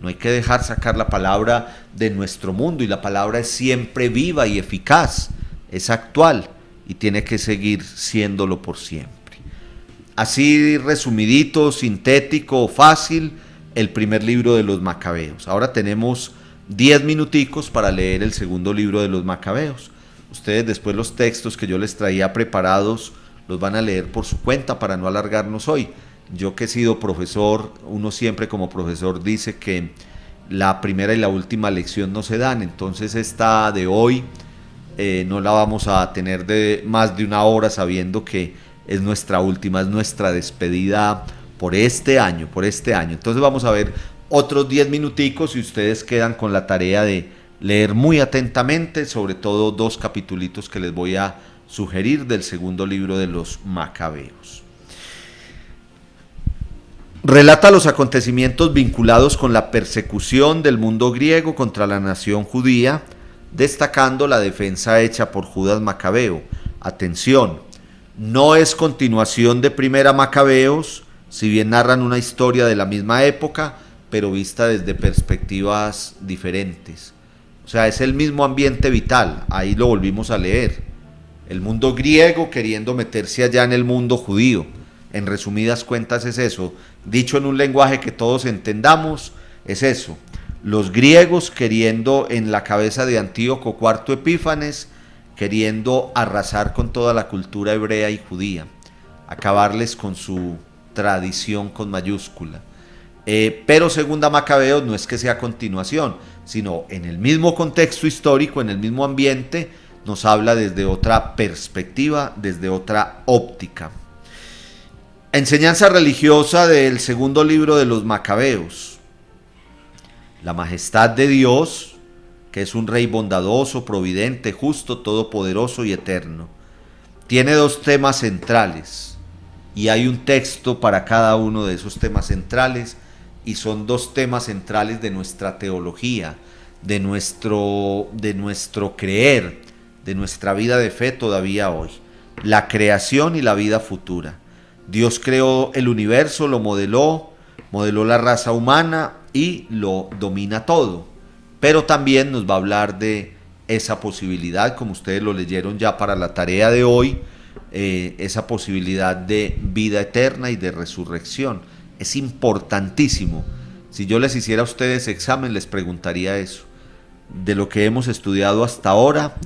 No hay que dejar sacar la palabra de nuestro mundo, y la palabra es siempre viva y eficaz, es actual y tiene que seguir siéndolo por siempre. Así resumidito, sintético, fácil, el primer libro de los Macabeos. Ahora tenemos 10 minuticos para leer el segundo libro de los Macabeos. Ustedes después los textos que yo les traía preparados los van a leer por su cuenta para no alargarnos hoy. Yo que he sido profesor, uno siempre como profesor dice que la primera y la última lección no se dan, entonces esta de hoy no la vamos a tener de más de una hora, sabiendo que es nuestra última, es nuestra despedida por este año. Entonces vamos a ver otros 10 minuticos y ustedes quedan con la tarea de leer muy atentamente, sobre todo 2 capitulitos que les voy a sugerir del segundo libro de los Macabeos. Relata los acontecimientos vinculados con la persecución del mundo griego contra la nación judía, destacando la defensa hecha por Judas Macabeo. Atención, no es continuación de Primera Macabeos, si bien narran una historia de la misma época, pero vista desde perspectivas diferentes. O sea, es el mismo ambiente vital, ahí lo volvimos a leer. El mundo griego queriendo meterse allá en el mundo judío. En resumidas cuentas es eso, dicho en un lenguaje que todos entendamos, es eso. Los griegos queriendo en la cabeza de Antíoco IV Epífanes, queriendo arrasar con toda la cultura hebrea y judía, acabarles con su tradición con mayúscula. Pero Segunda Macabeos no es que sea continuación, sino en el mismo contexto histórico, en el mismo ambiente, nos habla desde otra perspectiva, desde otra óptica. Enseñanza religiosa del segundo libro de los Macabeos. La majestad de Dios, que es un rey bondadoso, providente, justo, todopoderoso y eterno, tiene 2 temas centrales, y hay un texto para cada uno de esos temas centrales, y son 2 temas centrales de nuestra teología, de nuestro creer, de nuestra vida de fe todavía hoy: la creación y la vida futura. Dios creó el universo, lo modeló la raza humana y lo domina todo. Pero también nos va a hablar de esa posibilidad, como ustedes lo leyeron ya para la tarea de hoy, esa posibilidad de vida eterna y de resurrección. Es importantísimo. Si yo les hiciera a ustedes examen, les preguntaría eso. De lo que hemos estudiado hasta ahora,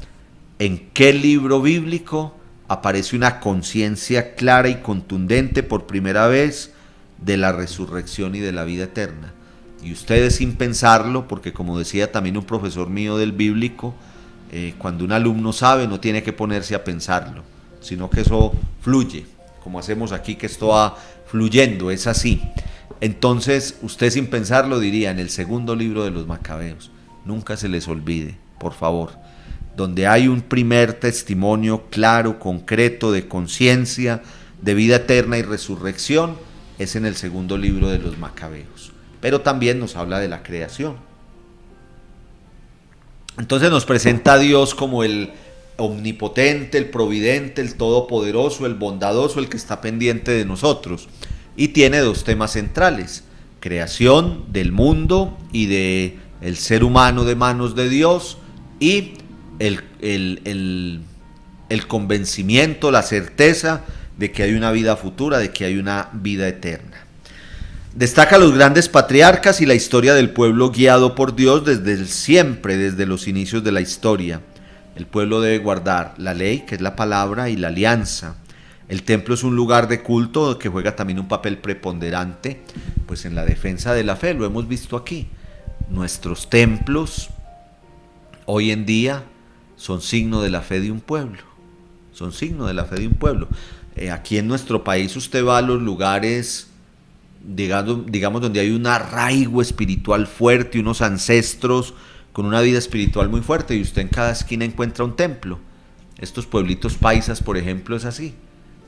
¿en qué libro bíblico aparece una conciencia clara y contundente por primera vez de la resurrección y de la vida eterna? Y ustedes, sin pensarlo, porque como decía también un profesor mío del bíblico, cuando un alumno sabe no tiene que ponerse a pensarlo, sino que eso fluye, como hacemos aquí, que esto va fluyendo, es así. Entonces usted, sin pensarlo, diría: en el segundo libro de los Macabeos. Nunca se les olvide, por favor. Donde hay un primer testimonio claro, concreto, de conciencia, de vida eterna y resurrección, es en el segundo libro de los Macabeos. Pero también nos habla de la creación. Entonces nos presenta a Dios como el omnipotente, el providente, el todopoderoso, el bondadoso, el que está pendiente de nosotros. Y tiene 2 temas centrales: creación del mundo y de el ser humano de manos de Dios, y el convencimiento, la certeza de que hay una vida futura, de que hay una vida eterna. Destaca los grandes patriarcas y la historia del pueblo guiado por Dios desde siempre, desde los inicios de la historia. El pueblo debe guardar la ley, que es la palabra, y la alianza. El templo es un lugar de culto que juega también un papel preponderante, pues en la defensa de la fe. Lo hemos visto aquí. Nuestros templos hoy en día son signo de la fe de un pueblo. Son signo de la fe de un pueblo. Aquí en nuestro país usted va a los lugares, digamos, donde hay un arraigo espiritual fuerte, unos ancestros con una vida espiritual muy fuerte, y usted en cada esquina encuentra un templo. Estos pueblitos paisas, por ejemplo, es así.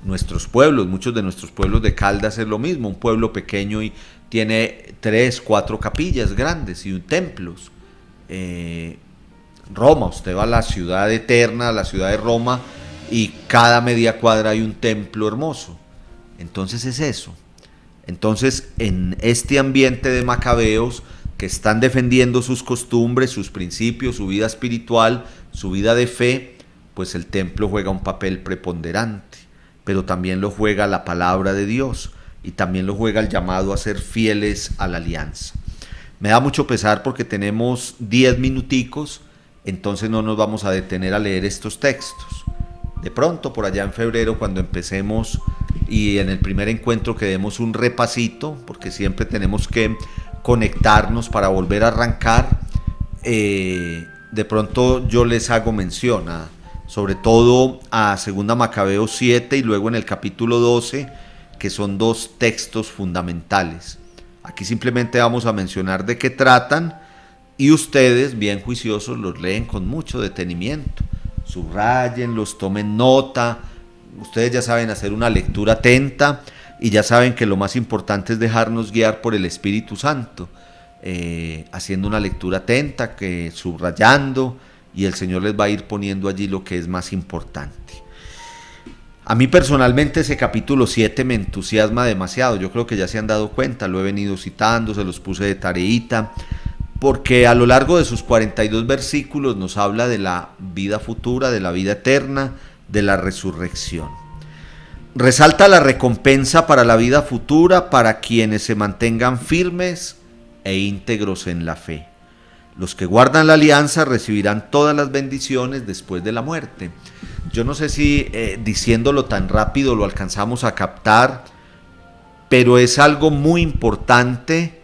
Nuestros pueblos, muchos de nuestros pueblos de Caldas es lo mismo, un pueblo pequeño y tiene 3, 4 capillas grandes y templos. Roma, usted va a la ciudad eterna, a la ciudad de Roma, y cada media cuadra hay un templo hermoso. Entonces es eso. Entonces, en este ambiente de macabeos que están defendiendo sus costumbres, sus principios, su vida espiritual, su vida de fe, pues el templo juega un papel preponderante, pero también lo juega la palabra de Dios y también lo juega el llamado a ser fieles a la alianza. Me da mucho pesar porque tenemos 10 minuticos, entonces no nos vamos a detener a leer estos textos. De pronto, por allá en febrero, cuando empecemos y en el primer encuentro que demos un repasito, porque siempre tenemos que conectarnos para volver a arrancar, de pronto yo les hago mención sobre todo a 2 Macabeos 7 y luego en el capítulo 12, que son 2 textos fundamentales. Aquí simplemente vamos a mencionar de qué tratan y ustedes, bien juiciosos, los leen con mucho detenimiento. Subrayenlos, tomen nota. Ustedes ya saben hacer una lectura atenta y ya saben que lo más importante es dejarnos guiar por el Espíritu Santo, haciendo una lectura atenta, subrayando, y el Señor les va a ir poniendo allí lo que es más importante. A mí personalmente ese capítulo 7 me entusiasma demasiado. Yo creo que ya se han dado cuenta, lo he venido citando, se los puse de tareita, porque a lo largo de sus 42 versículos nos habla de la vida futura, de la vida eterna, de la resurrección. Resalta la recompensa para la vida futura para quienes se mantengan firmes e íntegros en la fe. Los que guardan la alianza recibirán todas las bendiciones después de la muerte. Yo no sé si diciéndolo tan rápido lo alcanzamos a captar, pero es algo muy importante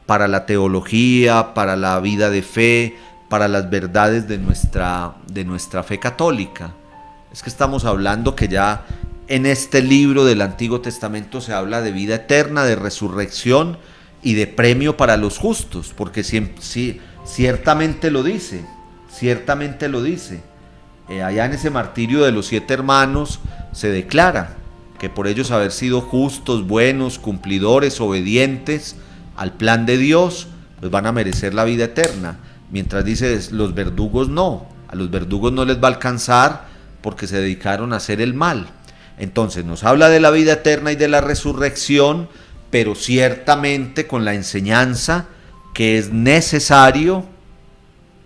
para la teología, para la vida de fe, para las verdades de nuestra fe católica. Es que estamos hablando que ya en este libro del Antiguo Testamento se habla de vida eterna, de resurrección y de premio para los justos, porque ciertamente lo dice, allá en ese martirio de los 7 hermanos se declara que por ellos haber sido justos, buenos, cumplidores, obedientes al plan de Dios, pues van a merecer la vida eterna. Mientras dice, los verdugos no, a los verdugos no les va a alcanzar porque se dedicaron a hacer el mal. Entonces nos habla de la vida eterna y de la resurrección, pero ciertamente con la enseñanza que es necesario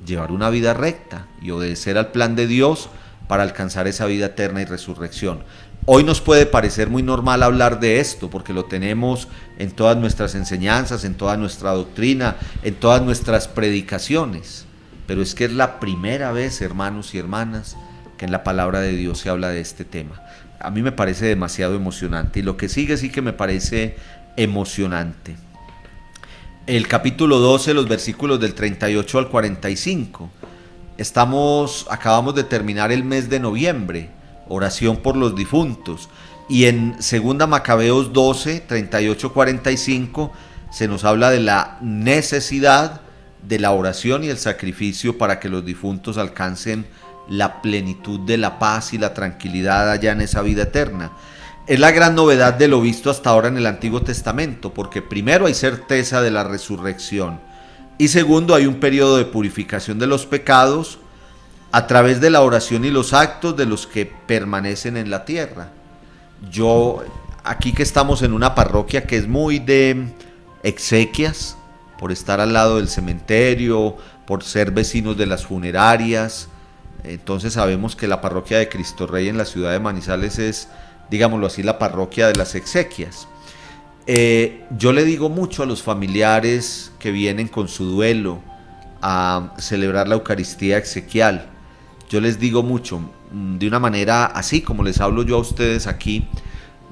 llevar una vida recta y obedecer al plan de Dios para alcanzar esa vida eterna y resurrección. Hoy nos puede parecer muy normal hablar de esto porque lo tenemos en todas nuestras enseñanzas, en toda nuestra doctrina, en todas nuestras predicaciones, pero es que es la primera vez, hermanos y hermanas, que en la palabra de Dios se habla de este tema. A mí me parece demasiado emocionante y lo que sigue sí que me parece emocionante. El capítulo 12, los versículos del 38 al 45. Acabamos de terminar el mes de noviembre, oración por los difuntos, y en 2 Macabeos 12, 38-45 se nos habla de la necesidad de la oración y el sacrificio para que los difuntos alcancen la plenitud de la paz y la tranquilidad allá en esa vida eterna. Es la gran novedad de lo visto hasta ahora en el Antiguo Testamento, porque primero hay certeza de la resurrección y segundo hay un periodo de purificación de los pecados a través de la oración y los actos de los que permanecen en la tierra. Aquí que estamos en una parroquia que es muy de exequias, por estar al lado del cementerio, por ser vecinos de las funerarias, entonces sabemos que la parroquia de Cristo Rey en la ciudad de Manizales es, digámoslo así, la parroquia de las exequias. Yo le digo mucho a los familiares que vienen con su duelo a celebrar la Eucaristía exequial, yo les digo mucho, de una manera así como les hablo yo a ustedes aquí,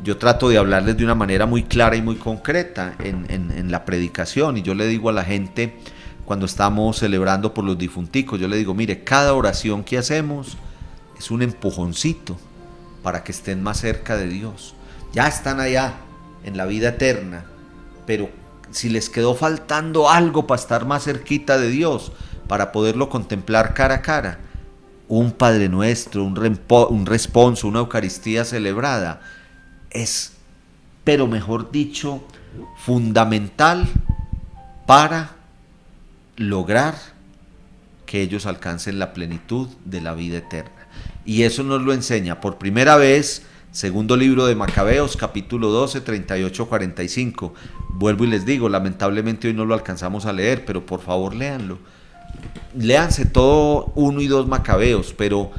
yo trato de hablarles de una manera muy clara y muy concreta en la predicación, y yo le digo a la gente cuando estamos celebrando por los difunticos, yo le digo, mire, cada oración que hacemos es un empujoncito para que estén más cerca de Dios. Ya están allá en la vida eterna, pero si les quedó faltando algo para estar más cerquita de Dios, para poderlo contemplar cara a cara, un Padre Nuestro, un responso, una Eucaristía celebrada, es, pero mejor dicho, fundamental para lograr que ellos alcancen la plenitud de la vida eterna. Y eso nos lo enseña por primera vez, segundo libro de Macabeos, capítulo 12, 38-45. Vuelvo y les digo, lamentablemente hoy no lo alcanzamos a leer, pero por favor léanlo. Léanse todo 1 y 2 Macabeos, pero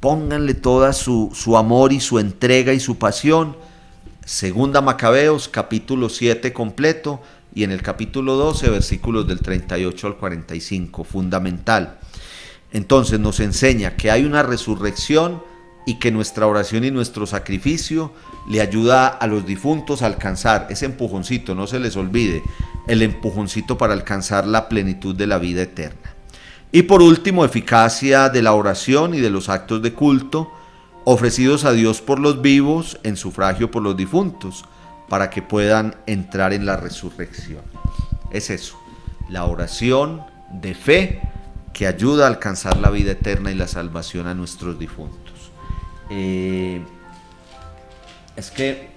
pónganle toda su amor y su entrega y su pasión. Segunda Macabeos, capítulo 7 completo, y en el capítulo 12, versículos del 38 al 45, fundamental. Entonces nos enseña que hay una resurrección y que nuestra oración y nuestro sacrificio le ayuda a los difuntos a alcanzar ese empujoncito, no se les olvide, el empujoncito para alcanzar la plenitud de la vida eterna. Y por último, eficacia de la oración y de los actos de culto ofrecidos a Dios por los vivos en sufragio por los difuntos, para que puedan entrar en la resurrección. Es eso, la oración de fe que ayuda a alcanzar la vida eterna y la salvación a nuestros difuntos. Es que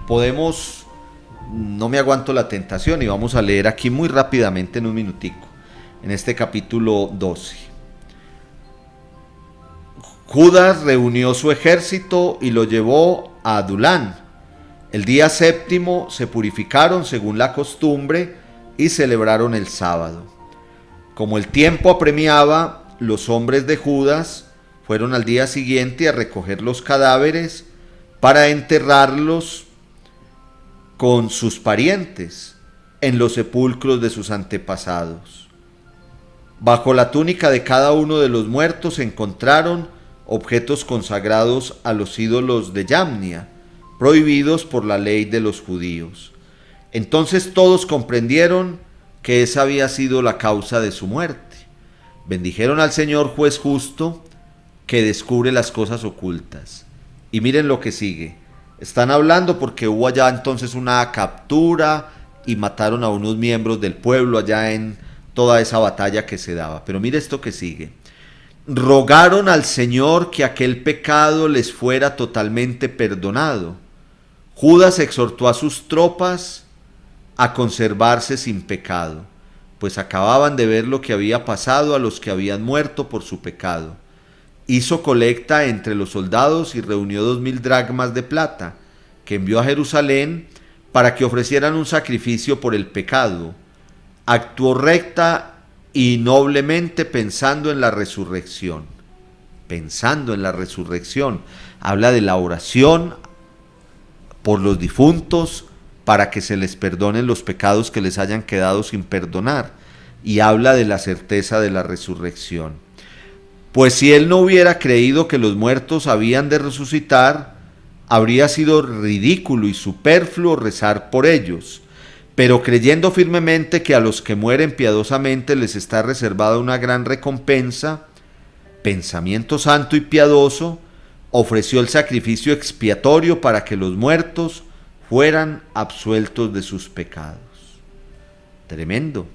podemos, no me aguanto la tentación y vamos a leer aquí muy rápidamente en un minutico, en este capítulo 12. Judas reunió su ejército y lo llevó a Adulán. El día séptimo se purificaron según la costumbre y celebraron el sábado. Como el tiempo apremiaba, los hombres de Judas fueron al día siguiente a recoger los cadáveres para enterrarlos con sus parientes en los sepulcros de sus antepasados. Bajo la túnica de cada uno de los muertos se encontraron objetos consagrados a los ídolos de Yamnia, prohibidos por la ley de los judíos. Entonces todos comprendieron que esa había sido la causa de su muerte. Bendijeron al Señor juez justo, que descubre las cosas ocultas. Y miren lo que sigue. Están hablando porque hubo allá entonces una captura y mataron a unos miembros del pueblo allá en toda esa batalla que se daba. Pero mire esto que sigue. Rogaron al Señor que aquel pecado les fuera totalmente perdonado. Judas exhortó a sus tropas a conservarse sin pecado, pues acababan de ver lo que había pasado a los que habían muerto por su pecado. Hizo colecta entre los soldados y reunió 2000 dracmas de plata, que envió a Jerusalén para que ofrecieran un sacrificio por el pecado. Actuó recta y noblemente pensando en la resurrección. Pensando en la resurrección. Habla de la oración por los difuntos para que se les perdonen los pecados que les hayan quedado sin perdonar. Y habla de la certeza de la resurrección. Pues si él no hubiera creído que los muertos habían de resucitar, habría sido ridículo y superfluo rezar por ellos. Pero creyendo firmemente que a los que mueren piadosamente les está reservada una gran recompensa, pensamiento santo y piadoso, ofreció el sacrificio expiatorio para que los muertos fueran absueltos de sus pecados. Tremendo.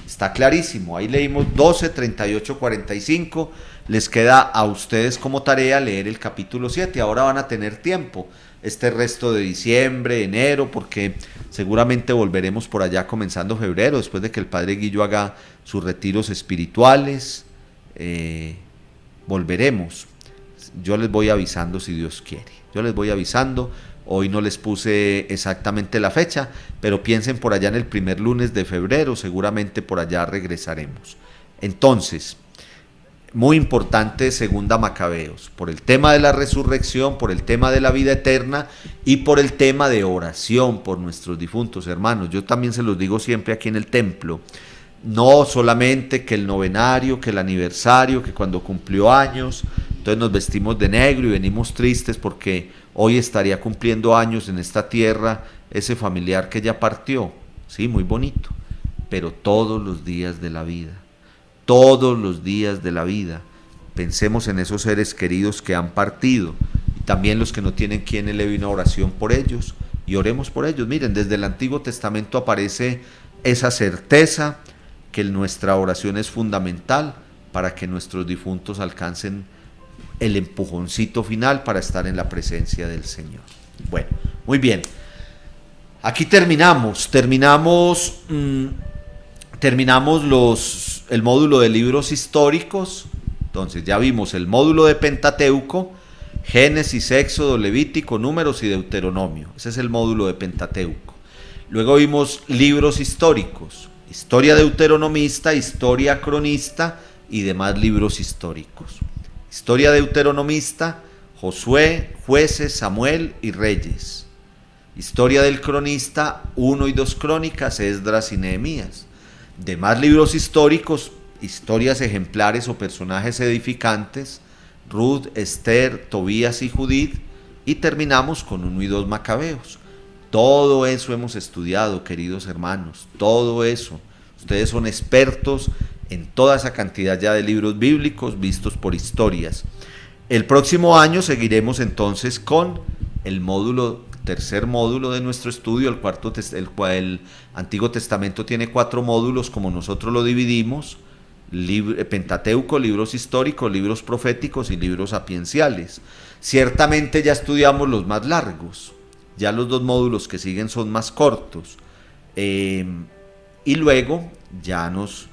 Está clarísimo. Ahí leímos 12, 38, 45. Les queda a ustedes como tarea leer el capítulo 7. Ahora van a tener tiempo este resto de diciembre, enero, porque seguramente volveremos por allá comenzando febrero, después de que el Padre Guillo haga sus retiros espirituales. Volveremos. Yo les voy avisando si Dios quiere. Yo les voy avisando. Hoy no les puse exactamente la fecha, pero piensen por allá en el primer lunes de febrero, seguramente por allá regresaremos. Entonces, muy importante segunda Macabeos, por el tema de la resurrección, por el tema de la vida eterna y por el tema de oración por nuestros difuntos hermanos. Yo también se los digo siempre aquí en el templo, no solamente que el novenario, que el aniversario, que cuando cumplió años, entonces nos vestimos de negro y venimos tristes porque hoy estaría cumpliendo años en esta tierra ese familiar que ya partió. Sí, muy bonito, pero todos los días de la vida, todos los días de la vida, pensemos en esos seres queridos que han partido y también los que no tienen quien eleve una oración por ellos y oremos por ellos. Miren, desde el Antiguo Testamento aparece esa certeza que nuestra oración es fundamental para que nuestros difuntos alcancen el empujoncito final para estar en la presencia del Señor. Bueno, muy bien. Aquí terminamos el módulo de libros históricos. Entonces ya vimos el módulo de Pentateuco, Génesis, Éxodo, Levítico, Números y Deuteronomio. Ese es el módulo de Pentateuco. Luego vimos libros históricos, historia deuteronomista, historia cronista y demás libros históricos. Historia deuteronomista, Josué, Jueces, Samuel y Reyes. Historia del cronista, 1 y 2 Crónicas, Esdras y Nehemías. Demás libros históricos, historias ejemplares o personajes edificantes, Ruth, Esther, Tobías y Judith, y terminamos con 1 y 2 Macabeos. Todo eso hemos estudiado, queridos hermanos, todo eso. Ustedes son expertos en toda esa cantidad ya de libros bíblicos vistos por historias. El próximo año seguiremos entonces con el tercer módulo de nuestro estudio. El Antiguo Testamento tiene 4 módulos, como nosotros lo dividimos: Pentateuco, libros históricos, libros proféticos y libros sapienciales. Ciertamente ya estudiamos los más largos, ya los 2 módulos que siguen son más cortos, y luego ya nos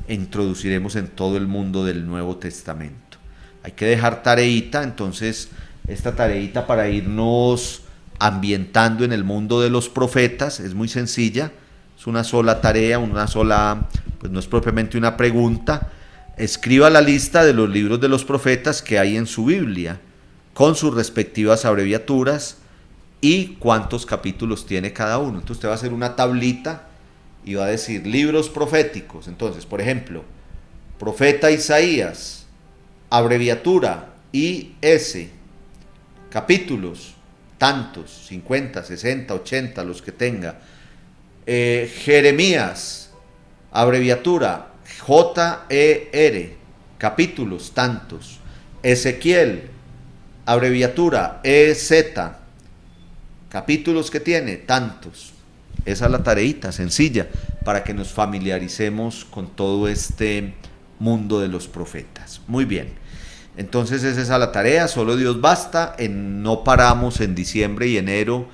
introduciremos en todo el mundo del Nuevo Testamento. Hay que dejar tareita, entonces esta tareita para irnos ambientando en el mundo de los profetas es muy sencilla. Es una sola tarea, pues no es propiamente una pregunta. Escriba la lista de los libros de los profetas que hay en su Biblia, con sus respectivas abreviaturas y cuántos capítulos tiene cada uno. Entonces usted va a hacer una tablita y va a decir libros proféticos. Entonces, por ejemplo, profeta Isaías, abreviatura IS, capítulos, tantos, 50, 60, 80, los que tenga. Jeremías, abreviatura JER, capítulos, tantos. Ezequiel, abreviatura EZ, capítulos que tiene, tantos. Esa es la tareita sencilla para que nos familiaricemos con todo este mundo de los profetas. Muy bien, entonces es esa la tarea. Solo Dios basta. No paramos en diciembre y enero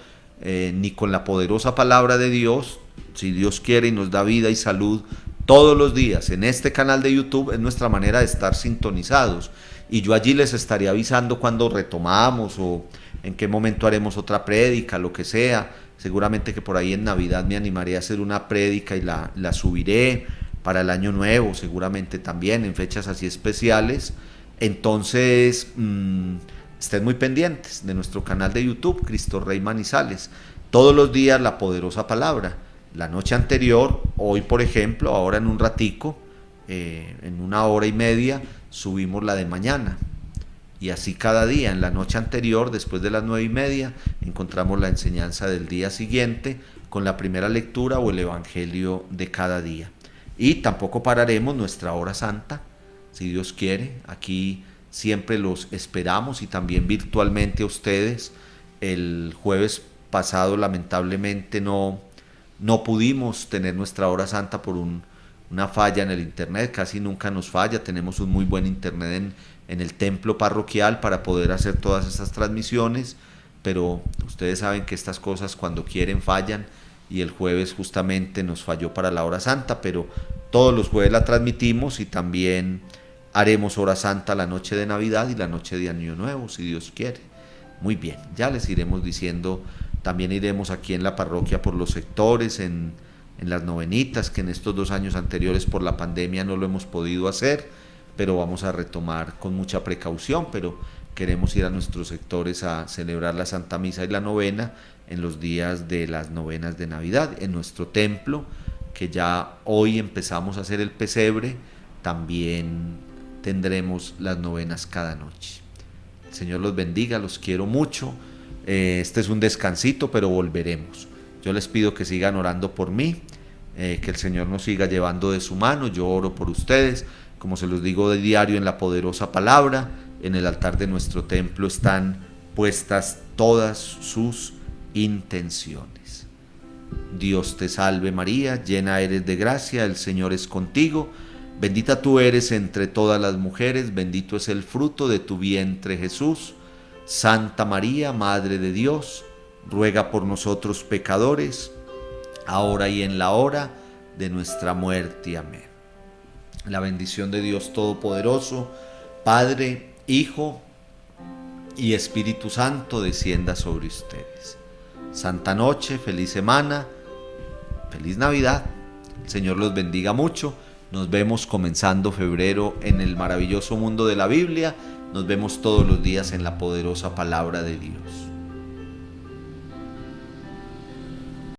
ni con la poderosa palabra de Dios. Si Dios quiere y nos da vida y salud, todos los días en este canal de YouTube es nuestra manera de estar sintonizados, y yo allí les estaré avisando cuando retomamos o en qué momento haremos otra prédica, lo que sea. Seguramente que por ahí en Navidad me animaré a hacer una prédica y la subiré para el año nuevo, seguramente también en fechas así especiales. Entonces estén muy pendientes de nuestro canal de YouTube, Cristo Rey Manizales. Todos los días la poderosa palabra. La noche anterior, hoy por ejemplo, ahora en un ratico, en 1 hora y media, subimos la de mañana. Y así cada día. En la noche anterior, después de las 9:30, encontramos la enseñanza del día siguiente con la primera lectura o el evangelio de cada día. Y tampoco pararemos nuestra hora santa, si Dios quiere. Aquí siempre los esperamos, y también virtualmente a ustedes. El jueves pasado lamentablemente no pudimos tener nuestra hora santa por una falla en el internet. Casi nunca nos falla, tenemos un muy buen internet en el templo parroquial para poder hacer todas estas transmisiones, pero ustedes saben que estas cosas cuando quieren fallan, y el jueves justamente nos falló para la hora santa, pero todos los jueves la transmitimos, y también haremos hora santa la noche de Navidad y la noche de Año Nuevo, si Dios quiere. Muy bien, ya les iremos diciendo. También iremos aquí en la parroquia por los sectores, en las novenitas, que en estos 2 años anteriores por la pandemia no lo hemos podido hacer, pero vamos a retomar con mucha precaución. Pero queremos ir a nuestros sectores a celebrar la Santa Misa y la novena en los días de las novenas de Navidad. En nuestro templo, que ya hoy empezamos a hacer el pesebre, también tendremos las novenas cada noche. El Señor los bendiga, los quiero mucho. Este es un descansito, pero volveremos. Yo les pido que sigan orando por mí, que el Señor nos siga llevando de su mano. Yo oro por ustedes, como se los digo de diario en la poderosa palabra. En el altar de nuestro templo están puestas todas sus intenciones. Dios te salve María, llena eres de gracia, el Señor es contigo. Bendita tú eres entre todas las mujeres, bendito es el fruto de tu vientre Jesús. Santa María, Madre de Dios, ruega por nosotros pecadores, ahora y en la hora de nuestra muerte. Amén. La bendición de Dios Todopoderoso, Padre, Hijo y Espíritu Santo descienda sobre ustedes. Santa noche, feliz semana, feliz Navidad. El Señor los bendiga mucho. Nos vemos comenzando febrero en el maravilloso mundo de la Biblia. Nos vemos todos los días en la poderosa palabra de Dios.